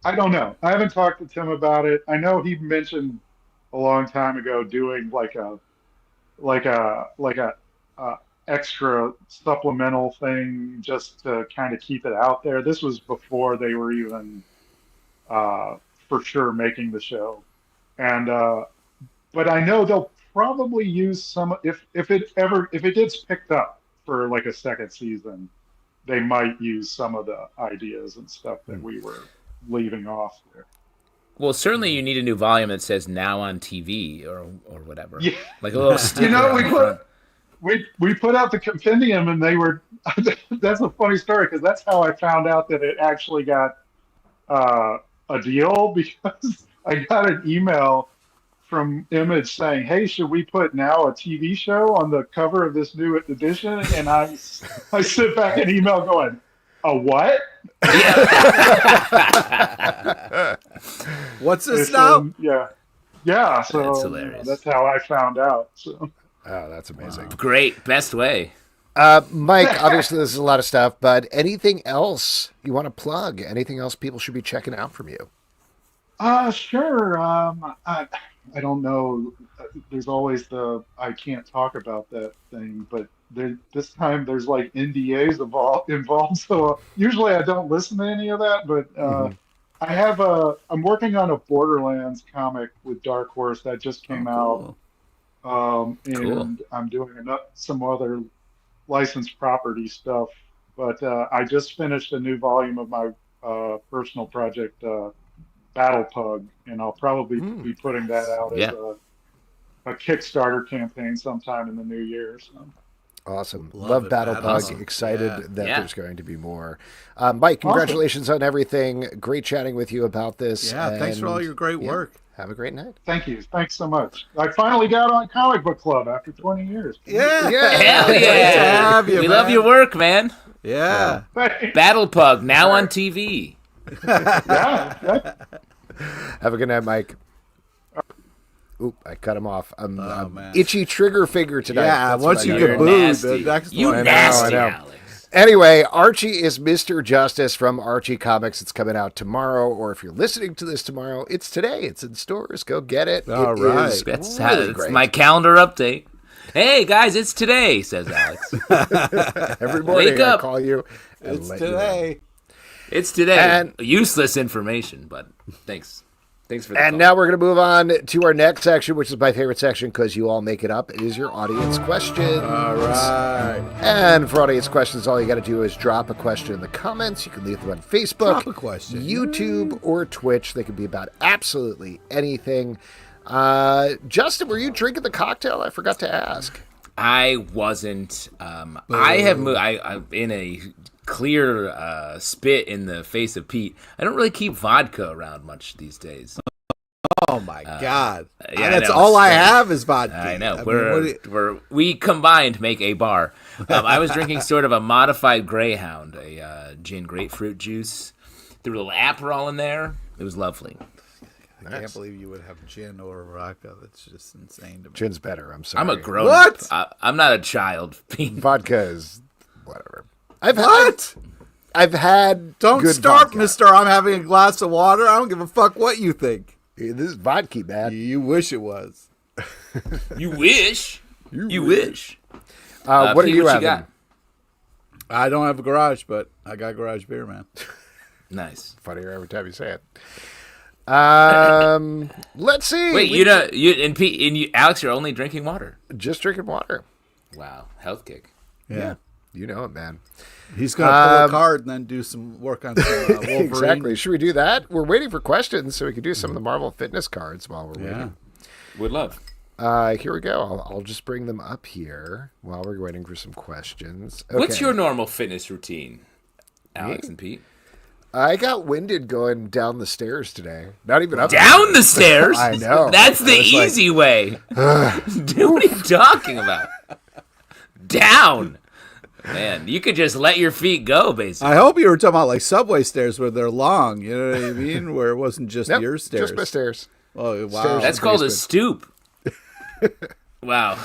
I don't know. I haven't talked to Tim about it. I know he mentioned a long time ago doing a extra supplemental thing just to kind of keep it out there. This was before they were even for sure making the show, and but I know they'll probably use some if it gets picked up for a second season, they might use some of the ideas and stuff that we were leaving off there. Well, certainly you need a new volume that says "Now on TV" or whatever. Yeah. Like a little sticker. We put out the compendium, and they were. That's a funny story because that's how I found out that it actually got a deal, because I got an email from Image saying, "Hey, should we put Now a TV show on the cover of this new edition?" And I sit back and email going, "A what?" What's this So, now? yeah. So That's hilarious. that's how I found out. So. Oh, that's amazing. Great, best way. Mike, obviously this is a lot of stuff, but anything else you want to plug? Anything else people should be checking out from you? Sure. I don't know. There's always I can't talk about that thing, but this time there's NDAs involved. So usually I don't listen to any of that, but I'm working on a Borderlands comic with Dark Horse that just came out. And Cool. I'm doing some other licensed property stuff, but I just finished a new volume of my personal project, Battle Pug, and I'll probably be putting that out as a Kickstarter campaign sometime in the new year. So. Awesome. Love Love it, Battle man. Pug. Awesome. Excited Yeah. that Yeah. there's going to be more. Mike, congratulations on everything. Great chatting with you about this. Yeah, thanks for all and, your great yeah, work. Have a great night. Thank you. Thanks so much. I finally got on Comic Book Club after 20 years. Yeah. Hell Great to yeah! have you, We love man. your work, man. Yeah. Thanks. Battle Pug now on TV. Yeah. Have a good night, Mike. Oop, I cut him off. I'm man. itchy trigger finger tonight. Yeah, That's once what you I get got. You're booed, nasty. the next You one. I know, nasty, I know. Alex. Anyway, Archie is Mr. Justice from Archie Comics. It's coming out tomorrow, or if you're listening to this tomorrow, it's today. It's in stores. Go get it. All It right. is That's really great. my calendar update. Hey guys, it's today, says Alex. Every morning Wake up. I call you. And It's let you know. today. It's today. And- Useless information, but thanks. Thanks for the And call. now we're going to move on to our next section, which is my favorite section because you all make it up. It is your audience questions. All right. And for audience questions, all you got to do is drop a question in the comments. You can leave them on Facebook, Drop a question. YouTube, or Twitch. They can be about absolutely anything. Justin, were you drinking the cocktail? I forgot to ask. I wasn't. I have moved. I'm in a clear spit in the face of Pete. I don't really keep vodka around much these days. Oh my God. yeah, I That's know, all it's I strange. have is vodka. I know. mean, what do you- We combined make a bar. I was drinking sort of a modified Greyhound, a gin grapefruit juice. Threw a little Aperol in there. It was lovely. I can't believe you would have gin or vodka. That's just insane to me. Gin's better. I'm sorry. I'm a grown What? up. I'm not a child. Vodka is whatever. What? I've had Don't good start, vodka. mister. I'm having a glass of water. I don't give a fuck what you think. This is vodka, man. You wish it was. You wish. You wish. What are Pete, you what having? got? I don't have a garage, but I got garage beer, man. Nice. Funnier every time you say it. Let's see. Wait, Pete and you, Alex, you're only drinking water. Just drinking water. Wow, health kick. Yeah. You know it, man. He's going to pull a card and then do some work on some Wolverine. Exactly. Should we do that? We're waiting for questions, so we can do some of the Marvel Fitness cards while we're Yeah. waiting. Would love. Here we go. I'll just bring them up here while we're waiting for some questions. Okay. What's your normal fitness routine, Alex and Pete? I got winded going down the stairs today. Not even up. Down the stairs. I know. That's the I was like, easy way. Dude, what are you talking about? Down. Man, you could just let your feet go, basically. I hope you were talking about like subway stairs where they're long. You know what I mean? Where it wasn't just Nope, your stairs. just my stairs. Oh, wow. Stairs. That's called a stoop. Wow,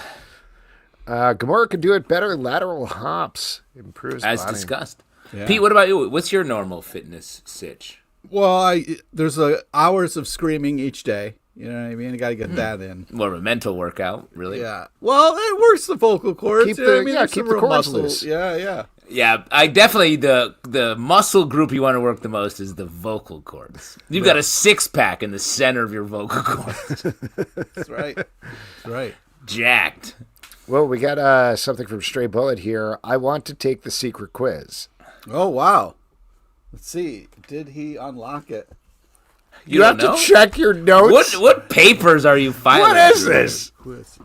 Gamora could do it better. Lateral hops improves as body. discussed. Yeah. Pete, what about you? What's your normal fitness sitch? Well, there's hours of screaming each day. You know what I mean? You got to get that in. More of a mental workout, really. Yeah. Well, it works the vocal cords. Keep you know what the- I mean? yeah, There's keep some the real cords muscle. loose. Yeah, yeah. Yeah, I definitely the muscle group you want to work the most is the vocal cords. You've got a 6-pack in the center of your vocal cords, That's right. That's right. jacked. Well, we got something from Stray Bullet here. I want to take the secret quiz. Oh, wow. Let's see. Did he unlock it? You have don't know? to check your notes. What papers are you filing? What is this? Quiz.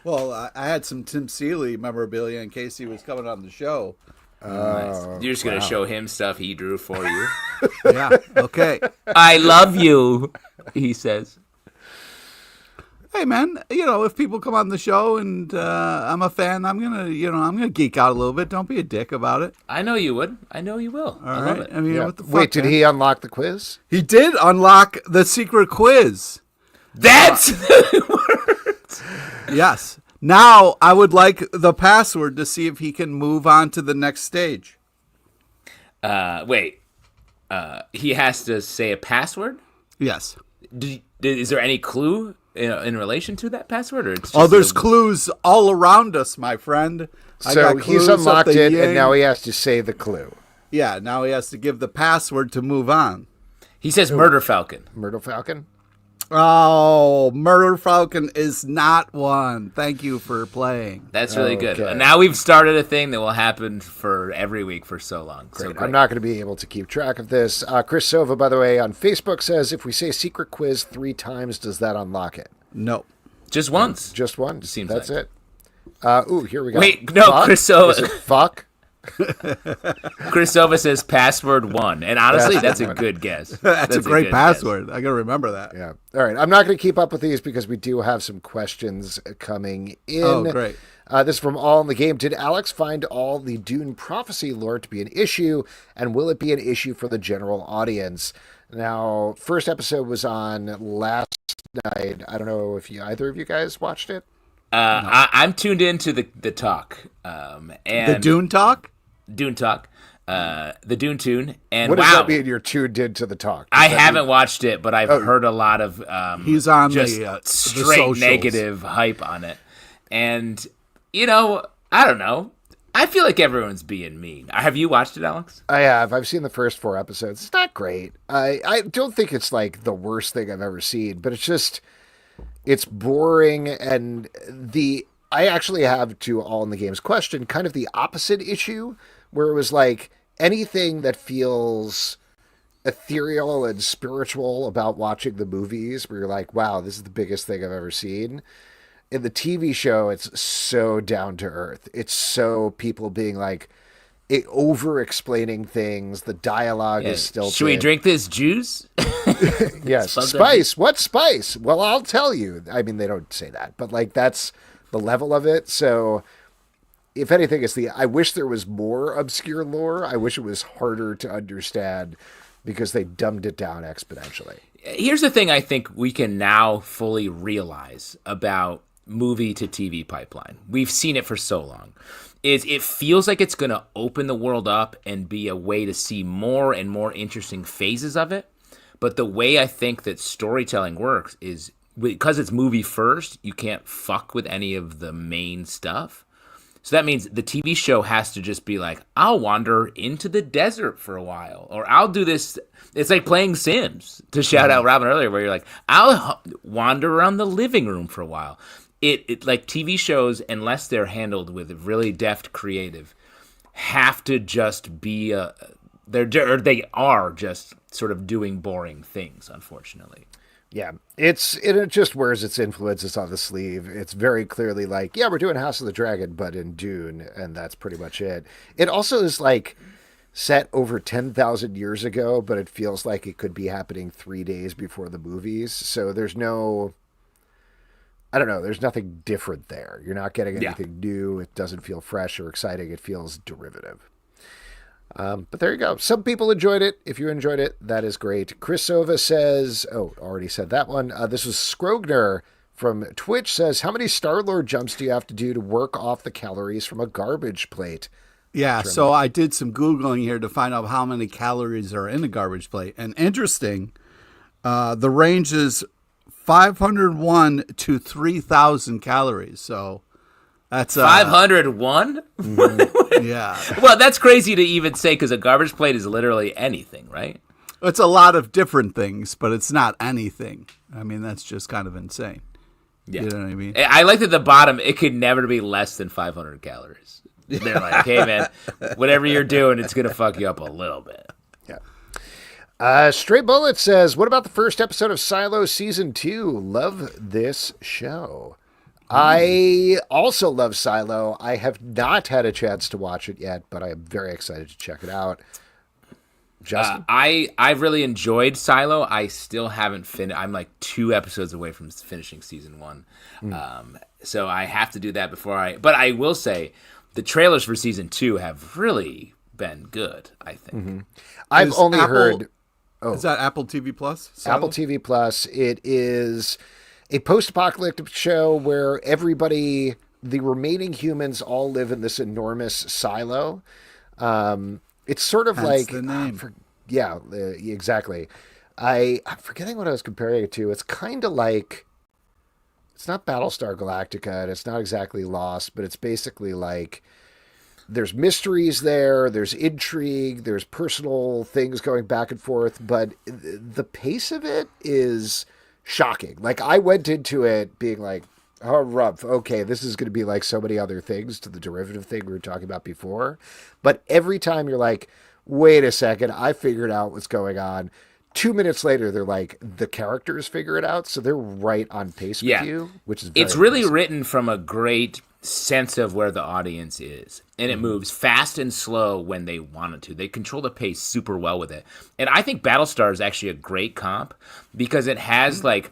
Well, I had some Tim Seeley memorabilia in case he was coming on the show. Nice. You're just gonna show him stuff he drew for you. Yeah. Okay. I love you, he says. Hey, man. If people come on the show and I'm a fan, I'm gonna geek out a little bit. Don't be a dick about it. I know you would. I know you will. All I right. love it. I mean, Yeah. what the fuck? Wait, did man? he unlock the quiz? He did unlock the secret quiz. That's Yes. Now I would like the password to see if he can move on to the next stage. wait. He has to say a password. Yes. Is there any clue in relation to that password, or it's just Oh, there's clues all around us, my friend. I So got he's clues up unlocked the it, yang. and now he has to say the clue. Yeah, now he has to give the password to move on. He says Murder Falcon. Myrtle Falcon? Oh, Murder Falcon is not one. Thank you for playing. That's really good. Okay. Now we've started a thing that will happen for every week for so long. So great. I'm not going to be able to keep track of this. Chris Sova, by the way, on Facebook says, if we say secret quiz 3 times, does that unlock it? No. Just once. Just one? Seems That's like. it. Here we go. Wait, no, fuck? Chris Silva. Is it fuck? Chris Silva says password 1, and honestly, that's a good guess. That's a great good password. I got to remember that. Yeah. All right. I'm not going to keep up with these because we do have some questions coming in. Oh, great. This is from All in the Game. Did Alex find all the Dune prophecy lore to be an issue, and will it be an issue for the general audience? Now, first episode was on last night. I don't know if either of you guys watched it. No. I'm tuned into the talk. And the Dune talk? Dune talk. The Dune tune. And what does that mean you're tuned into the talk? I haven't watched it, but I've heard a lot of he's on just the straight negative hype on it. And, I don't know. I feel like everyone's being mean. Have you watched it, Alex? I have. I've seen the first 4 episodes. It's not great. I don't think it's like the worst thing I've ever seen, but it's boring. And I actually have, to All in the Game's question, kind of the opposite issue, where it was like anything that feels ethereal and spiritual about watching the movies, where you're like, wow, this is the biggest thing I've ever seen. In the TV show, it's so down to earth. It's so people being like over explaining things. The dialogue is still. Should we drink this juice? Yes. Spice. What spice? Well, I'll tell you. I mean, they don't say that, but like that's the level of it. So if anything, I wish there was more obscure lore. I wish it was harder to understand because they dumbed it down exponentially. Here's the thing I think we can now fully realize about movie to TV pipeline. We've seen it for so long. It feels like it's going to open the world up and be a way to see more and more interesting phases of it. But the way I think that storytelling works is because it's movie first, you can't fuck with any of the main stuff. So that means the TV show has to just be like, I'll wander into the desert for a while, or I'll do this. It's like playing Sims, to shout out Robyn earlier, where you're like, I'll wander around the living room for a while. It like TV shows, unless they're handled with really deft creative, have to just be they are just sort of doing boring things, unfortunately. Yeah, it just wears its influences on the sleeve. It's very clearly like, yeah, we're doing House of the Dragon, but in Dune, and that's pretty much it. It also is like set over 10,000 years ago, but it feels like it could be happening 3 days before the movies. So there's there's nothing different there. You're not getting anything new. It doesn't feel fresh or exciting. It feels derivative. But there you go. Some people enjoyed it. If you enjoyed it, that is great. Chris Sova says, already said that one. This was Scrogner from Twitch says, how many Star-Lord jumps do you have to do to work off the calories from a garbage plate? Yeah, so I did some Googling here to find out how many calories are in a garbage plate. And interesting, the range is 501 to 3,000 calories. So that's 501? Yeah. Well, that's crazy to even say because a garbage plate is literally anything, right? It's a lot of different things, but it's not anything. I mean, that's just kind of insane. Yeah. You know what I mean? I like at the bottom, it could never be less than 500 calories. They're like, hey, man, whatever you're doing, it's going to fuck you up a little bit. Yeah. Stray Bullet says, what about the first episode of Silo Season 2? Love this show. I also love Silo. I have not had a chance to watch it yet, but I am very excited to check it out. Justin? I've really enjoyed Silo. I still haven't finished. I'm like 2 episodes away from finishing season 1. So I have to do that before but I will say the trailers for season 2 have really been good, I think. Mm-hmm. I've only heard... Is that Apple TV Plus? Silo? Apple TV Plus. It is a post-apocalyptic show where the remaining humans all live in this enormous silo. It's sort of Hence like the name. Exactly. I'm forgetting what I was comparing it to. It's kind of like, it's not Battlestar Galactica, and it's not exactly Lost, but it's basically like there's mysteries there, there's intrigue, there's personal things going back and forth, but the pace of it is shocking. Like, I went into it being like, oh, rough. Okay, this is going to be like so many other things to the derivative thing we were talking about before. But every time you're like, wait a second, I figured out what's going on. 2 minutes later, they're like, the characters figure it out. So they're right on pace with you, which is very It's really impressive. written from a great sense of where the audience is, and it moves fast and slow when they want it to. They control the pace super well with it, and I think Battlestar is actually a great comp because it has like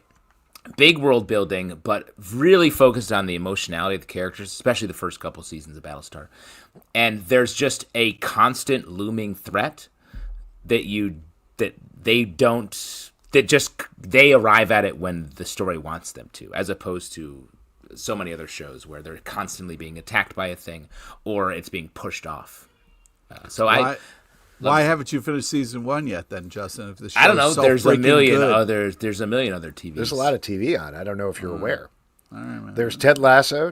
big world building, but really focused on the emotionality of the characters, especially the first couple seasons of Battlestar. And there's just a constant looming threat that they arrive at it when the story wants them to, as opposed to so many other shows where they're constantly being attacked by a thing or it's being pushed off. Why haven't you finished season 1 yet, then, Justin? If the show I don't know. So There's a million good. other TVs. There's a lot of TV on. I don't know if you're aware. All right, man. There's Ted Lasso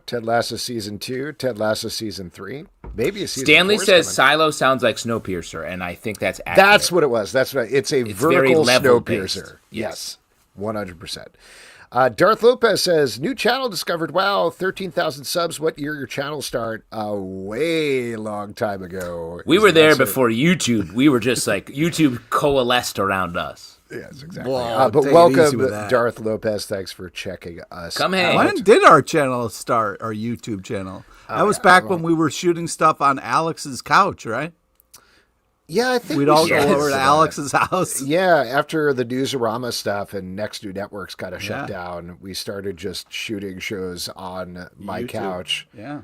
season 2, Ted Lasso season 3, maybe a season Stanley 4 's says coming. Silo sounds like Snowpiercer, and I think that's accurate. That's what it was. That's right. It's a very vertical level-based. Snowpiercer. Yes, 100%. Darth Lopez says, new channel discovered. Wow, 13,000 subs. What year your channel start? A way long time ago. We is were the there answer. before YouTube. We were just like, YouTube coalesced around us. Yes, exactly. Whoa, But take it welcome, easy with that. Darth Lopez. Thanks for checking us. Come hang. When did our channel start, our YouTube channel? That was back when we were shooting stuff on Alex's couch, right? Yeah, I think We'd all go should. over to Alex's house. Yeah, after the Newsarama stuff and Next New Networks kind of shut Yeah. down, we started just shooting shows on my YouTube. couch. Yeah.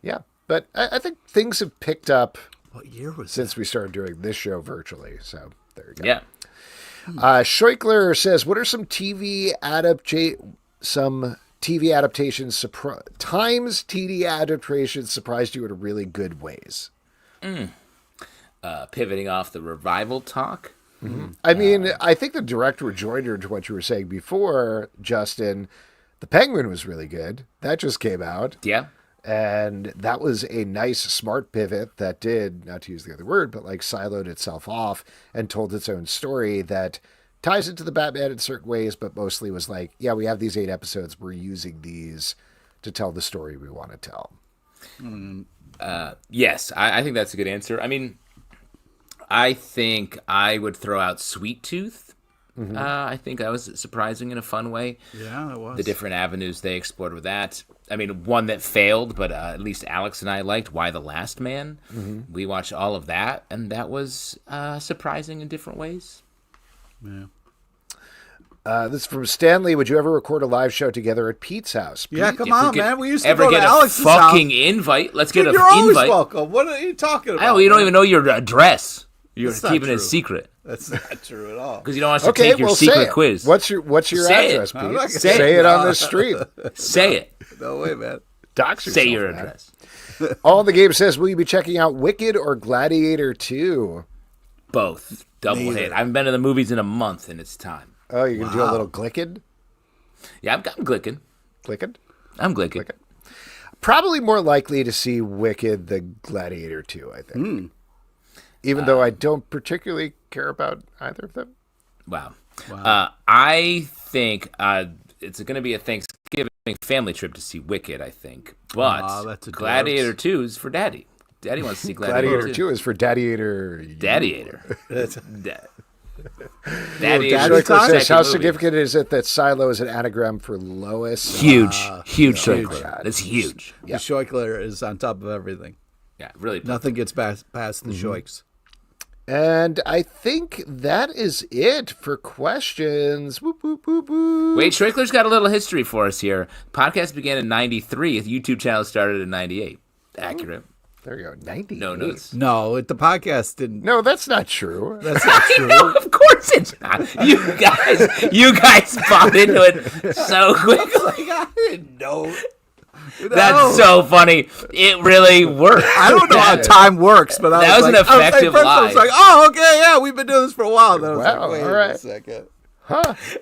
Yeah, but I think things have picked up What year was since we started doing this show virtually. So there you go. Yeah. Schreikler says, "What are some TV adaptations times TV adaptations surprised you in really good ways?" Pivoting off the revival talk. I mean, I think the direct rejoinder to what you were saying before, Justin, The Penguin was really good. That just came out. Yeah. And that was a nice, smart pivot that did, not to use the other word, but like siloed itself off and told its own story that ties into the Batman in certain ways, but mostly was like, yeah, we have these 8 episodes. We're using these to tell the story we want to tell. Yes, I think that's a good answer. I mean, I think I would throw out Sweet Tooth. I think that was surprising in a fun way. Yeah, it was. The different avenues they explored with that. I mean, one that failed, but at least Alex and I liked, Why the Last Man. We watched all of that, and that was surprising in different ways. Yeah. This is from Stanley. Would you ever record a live show together at Pete's house? Yeah, Pete? come If we on, could man. We used to ever go to get Alex's a fucking house. invite. Let's Dude, get an you're always invite. welcome. What are you talking about? Oh, you don't man? even know your address. You're That's not keeping it true. secret That's not true at all. because you don't want us to Okay, take your well, say secret it. quiz. What's your Say it. address, I'm not Pete? gonna Say say it it. on the stream. Say it. No way, man. Dox Say yourself, your man. address. All the game says, will you be checking out Wicked or Gladiator 2? Both. Double Neither. hit. I haven't been to the movies in a month, and it's time. Oh, you can do a little glicking? Yeah, I'm glicking. Glicking? I'm glicking. Probably more likely to see Wicked than Gladiator 2, I think. Even though I don't particularly care about either of them. Wow. I think it's going to be a Thanksgiving family trip to see Wicked, I think. But that's adorable. Gladiator 2 is for Daddy. Daddy wants to see Gladiator Gladiator 2 is for Daddy-ator. Daddy-ator. Daddy Schleicher talk? says, how movie. significant is it that Silo is an anagram for Lois? Huge. Huge huge. Schleicher. That's huge. The Schleicher is on top of everything. Yeah, really. Nothing gets past the Schleichs. And I think that is it for questions. Whoop, whoop, whoop, whoop. Wait, Schleicher's got a little history for us here. Podcast began in 93. The YouTube channel started in 98. Accurate. There you go. 98. No notes. No, the podcast didn't. No, that's not true. That's not true. No, of course it's not. You guys bought into it so quickly. I didn't know. That's so funny. It really worked. I don't know how time works, but That was an effective I was lie. like, oh, okay, yeah, we've been doing this for a while. Then I was Wow, like, wait all right. a second.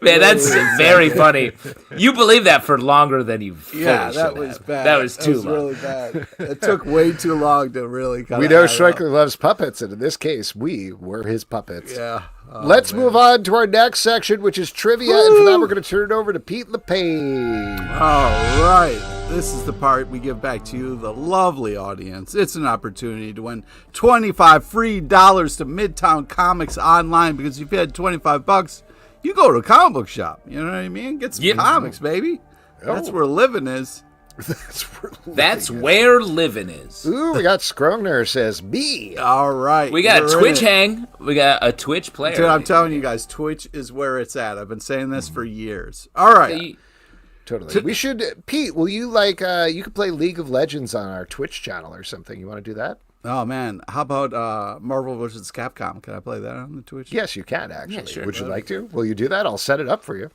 Man, that's very funny. You believe that for longer than you fully Yeah, should that was have. bad. That was too long. really bad. It took way too long to really kind We of. know Schleicher loves puppets, and in this case, we were his puppets. Yeah. Oh, Let's man. move on to our next section, which is trivia. And for that, we're going to turn it over to Pete LePage. All right. This is the part we give back to you, the lovely audience. It's an opportunity to win $25 free to Midtown Comics online, because if you had $25, you go to a comic book shop. You know what I mean? Get some Yeah. comics, baby. That's where living is. That's where living is. Ooh, we got Scrogner says B. All right. We got a we're in Twitch it. hang. We got a Twitch player. Dude, I'm telling you guys, Twitch is where it's at. I've been saying this for years. All right. Totally. We should, Pete, will you you could play League of Legends on our Twitch channel or something. You want to do that? Oh, man. How about Marvel vs. Capcom? Can I play that on the Twitch? Yes, you can, actually. Yeah, sure. Would you like to? Will you do that? I'll set it up for you.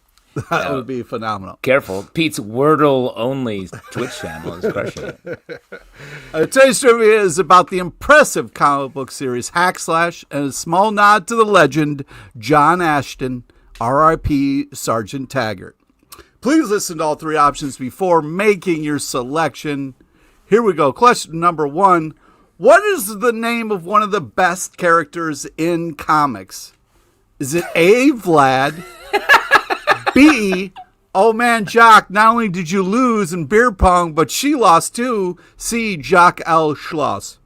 That would be phenomenal. Careful. Pete's Wordle-only Twitch channel is crushing it. Today's trivia is about the impressive comic book series Hack Slash and a small nod to the legend John Ashton, R.I.P. Sergeant Taggart. Please listen to all three options before making your selection. Here we go. Question number 1. What is the name of one of the best characters in comics? Is it A, Vlad, B, oh man, Jock, not only did you lose in beer pong, but she lost too, C, Jock L. Schloss?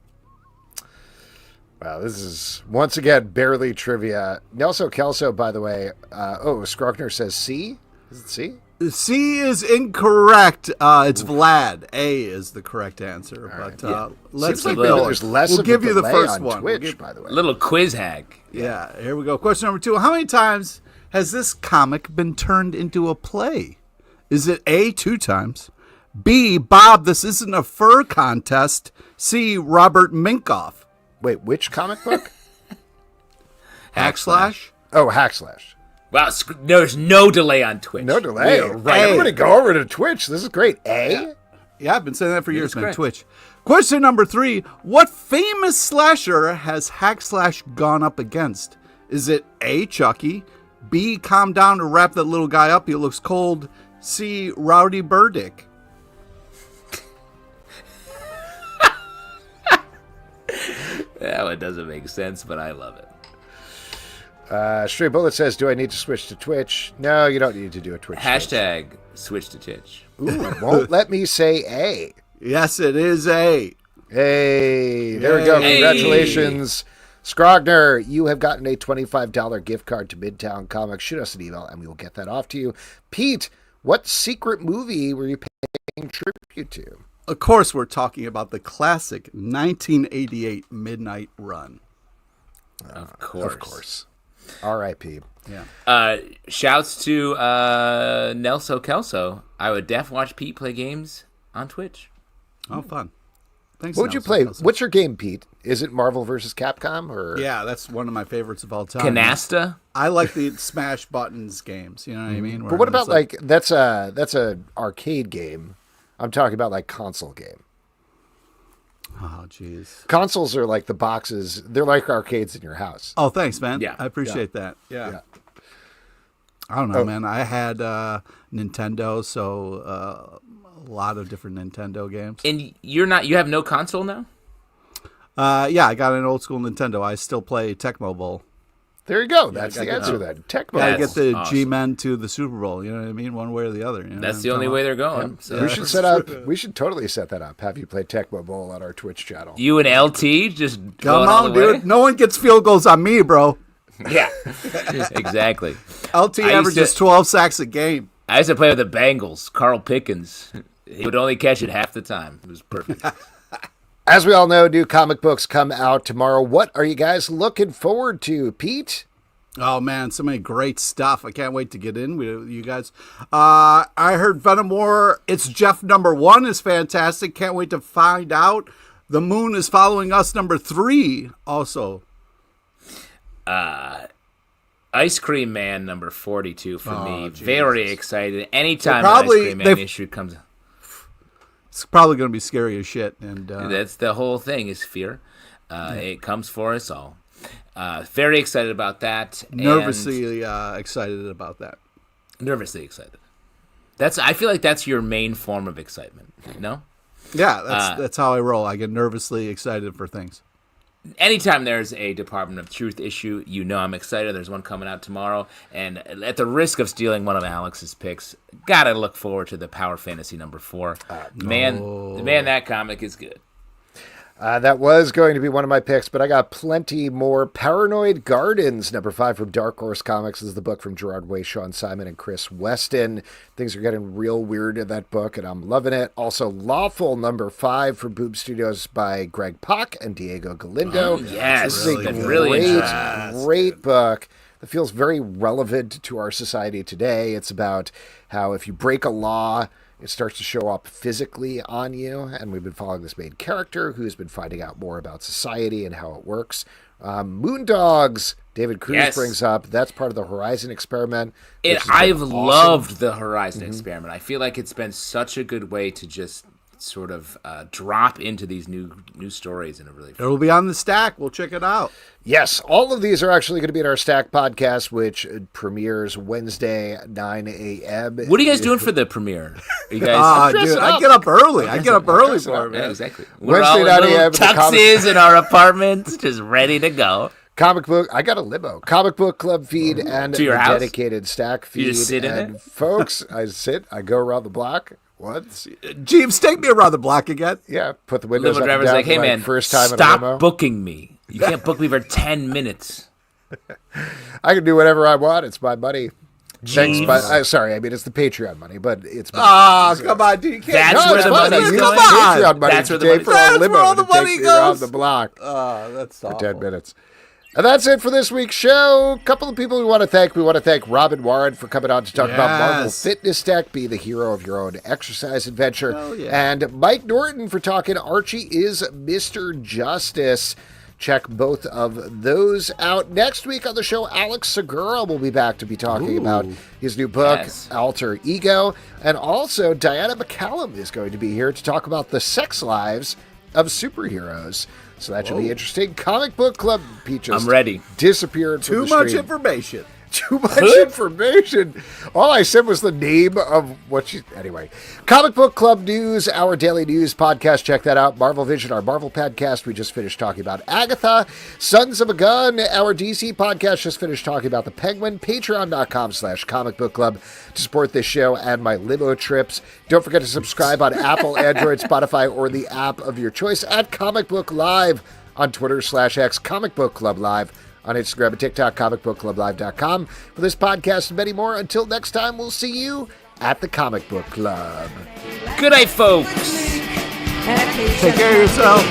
Wow, this is, once again, barely trivia. Nelson Kelso, by the way, Scrogner says C? Is it C? C is incorrect. It's Vlad. A is the correct answer. Right. But let's Seems like keep maybe going. there's less We'll of give a you the delay first on one. Twitch, by the way. Little quiz hag. Yeah, here we go. Question number 2. How many times has this comic been turned into a play? Is it A, 2 times? B, Bob, this isn't a fur contest. C, Robert Minkoff. Wait, which comic book? Hack Slash? Oh, Hack Slash. Wow, there's no delay on Twitch. No delay. We are right. I'm going to go over to Twitch. This is great. A? Yeah, I've been saying that for years, man. correct. Twitch. Question number 3. What famous slasher has Hack Slash gone up against? Is it A, Chucky? B, calm down to wrap that little guy up. He looks cold. C, Rowdy Burdick. That one doesn't make sense, but I love it. Stray Bullet says, do I need to switch to Twitch? No, you don't need to do a Twitch. Hashtag switch to Twitch. Ooh, won't let me say A. Yes, it is A. Hey, there we go. Hey. Congratulations. Scrogner, you have gotten a $25 gift card to Midtown Comics. Shoot us an email and we will get that off to you. Pete, what secret movie were you paying tribute to? Of course, we're talking about the classic 1988 Midnight Run. Of course. Of course. R.I.P. Yeah. Shouts to Nelson Kelso. I would watch Pete play games on Twitch. Oh, fun. Thanks. What would you Nelson play? Kelso. What's your game, Pete? Is it Marvel vs. Capcom or? Yeah, that's one of my favorites of all time. Canasta? I like the smash buttons games. You know what I mean? But what about like that's a arcade game? I'm talking about like console game. Oh, jeez. Consoles are like the boxes. They're like arcades in your house. Oh, thanks, man. Yeah. I appreciate that. Yeah. Yeah. I don't know, man. I had Nintendo, so a lot of different Nintendo games. And you have no console now? Yeah, I got an old school Nintendo. I still play Tecmo Bowl. There you go. That's the gotta answer get- then. Tecmo. Gotta That's get the awesome. G-Men to the Super Bowl. You know what I mean? One way or the other. You know That's what the I'm only talking way they're going. So. We should set up. We should totally set that up. Have you play Tecmo Bowl on our Twitch channel? You and LT just about? going Come all on, the way? dude. No one gets field goals on me, bro. Yeah, exactly. LT I used averages to- 12 sacks a game. I used to play with the Bengals. Carl Pickens. He would only catch it half the time. It was perfect. As we all know, new comic books come out tomorrow. What are you guys looking forward to, Pete? Oh man, so many great stuff! I can't wait to get in with you guys. I heard Venom War. It's Jeff #1 is fantastic. Can't wait to find out. The Moon is following us #3 also. Ice Cream Man number 42 for me. Jesus. Very excited. Anytime Well, an Ice probably Cream Man they've- issue comes, It's probably going to be scary as shit. And that's the whole thing is fear. It comes for us all. Very excited about that. and nervously excited about that. nervously excited. I feel like that's your main form of excitement. No? Yeah, that's how I roll. I get nervously excited for things. Anytime there's a Department of Truth issue, you know I'm excited. There's one coming out tomorrow. And at the risk of stealing one of Alex's picks, gotta look forward to the Power Fantasy #4. Man, that comic is good. That was going to be one of my picks, but I got plenty more. Paranoid Gardens, #5 from Dark Horse Comics, is the book from Gerard Way, Sean Simon, and Chris Weston. Things are getting real weird in that book, and I'm loving it. Also, Lawful, #5 from Boob Studios by Greg Pak and Diego Galindo. Yes, This is a really great book that feels very relevant to our society today. It's about how if you break a law, it starts to show up physically on you, and we've been following this main character who's been finding out more about society and how it works. Moondogs, David Cruz brings up. That's part of the Horizon experiment. I've loved the Horizon experiment. I feel like it's been such a good way to just sort of drop into these new stories in a really fun It'll be on the stack. We'll check it out. Yes, all of these are actually going to be in our Stack podcast, which premieres Wednesday, 9 a.m. What are you guys doing for the premiere? Are you guys? Dude, I get up early. I get up early for it, Yeah, man. exactly. We're Wednesday all night, in yeah, little but the comic- tuxes in our apartments, just ready to go. Comic book, I got a limo. Comic book club feed and To your a house? dedicated Stack feed. You just sit in and it? folks, I go around the block once. Jeeves, take me around the block again. Yeah, put the windows Limo up and driver's down like, for "Hey my man, first time in a stop limo. booking me. You can't book me for 10 minutes." I can do whatever I want. It's my money. Thanks, Jeeves. but sorry, I mean it's the Patreon money, but it's my Ah, come on, dude. You can't. That's No, where it's the fine. money's I use going. Patreon money That's where the today money- for a That's limo where all the to take money me around goes. the block That's for awful. 10 minutes. And that's it for this week's show. A couple of people we want to thank. We want to thank Robyn Warren for coming on to talk about Marvel Yes. Fitness Tech, be the hero of your own exercise adventure. Hell yeah. And Mike Norton for talking Archie Is Mr. Justice. Check both of those out. Next week on the show, Alex Segura will be back to be talking about his new book, Yes. Alter Ego. And also, Diana McCallum is going to be here to talk about the sex lives of superheroes. So that should be interesting. Comic Book Club Peaches. I'm ready. Disappeared from Too the much stream. information. Too much information. All I said was the name of what she... Anyway. Comic Book Club News, our daily news podcast. Check that out. Marvel Vision, our Marvel podcast. We just finished talking about Agatha. Sons of a Gun, our DC podcast. Just finished talking about the Penguin. Patreon.com/Comic Book Club to support this show and my limo trips. Don't forget to subscribe on Apple, Android, Spotify, or the app of your choice at Comic Book Live on Twitter/X, Comic Book Club Live. On Instagram and TikTok, comicbookclublive.com. For this podcast and many more, until next time, we'll see you at the Comic Book Club. Good night, folks. Take care of yourself.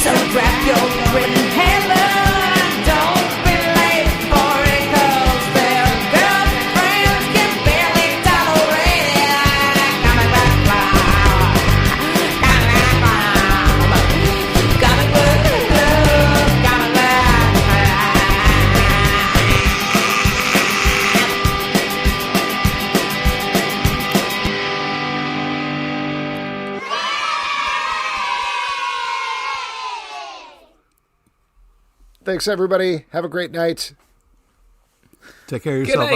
So grab your written hammer. Don't be late for it, 'cause their girlfriends can barely tolerate it. Comic book club. Comic book club. Comic book Thanks, everybody. Have a great night. Take care of yourself.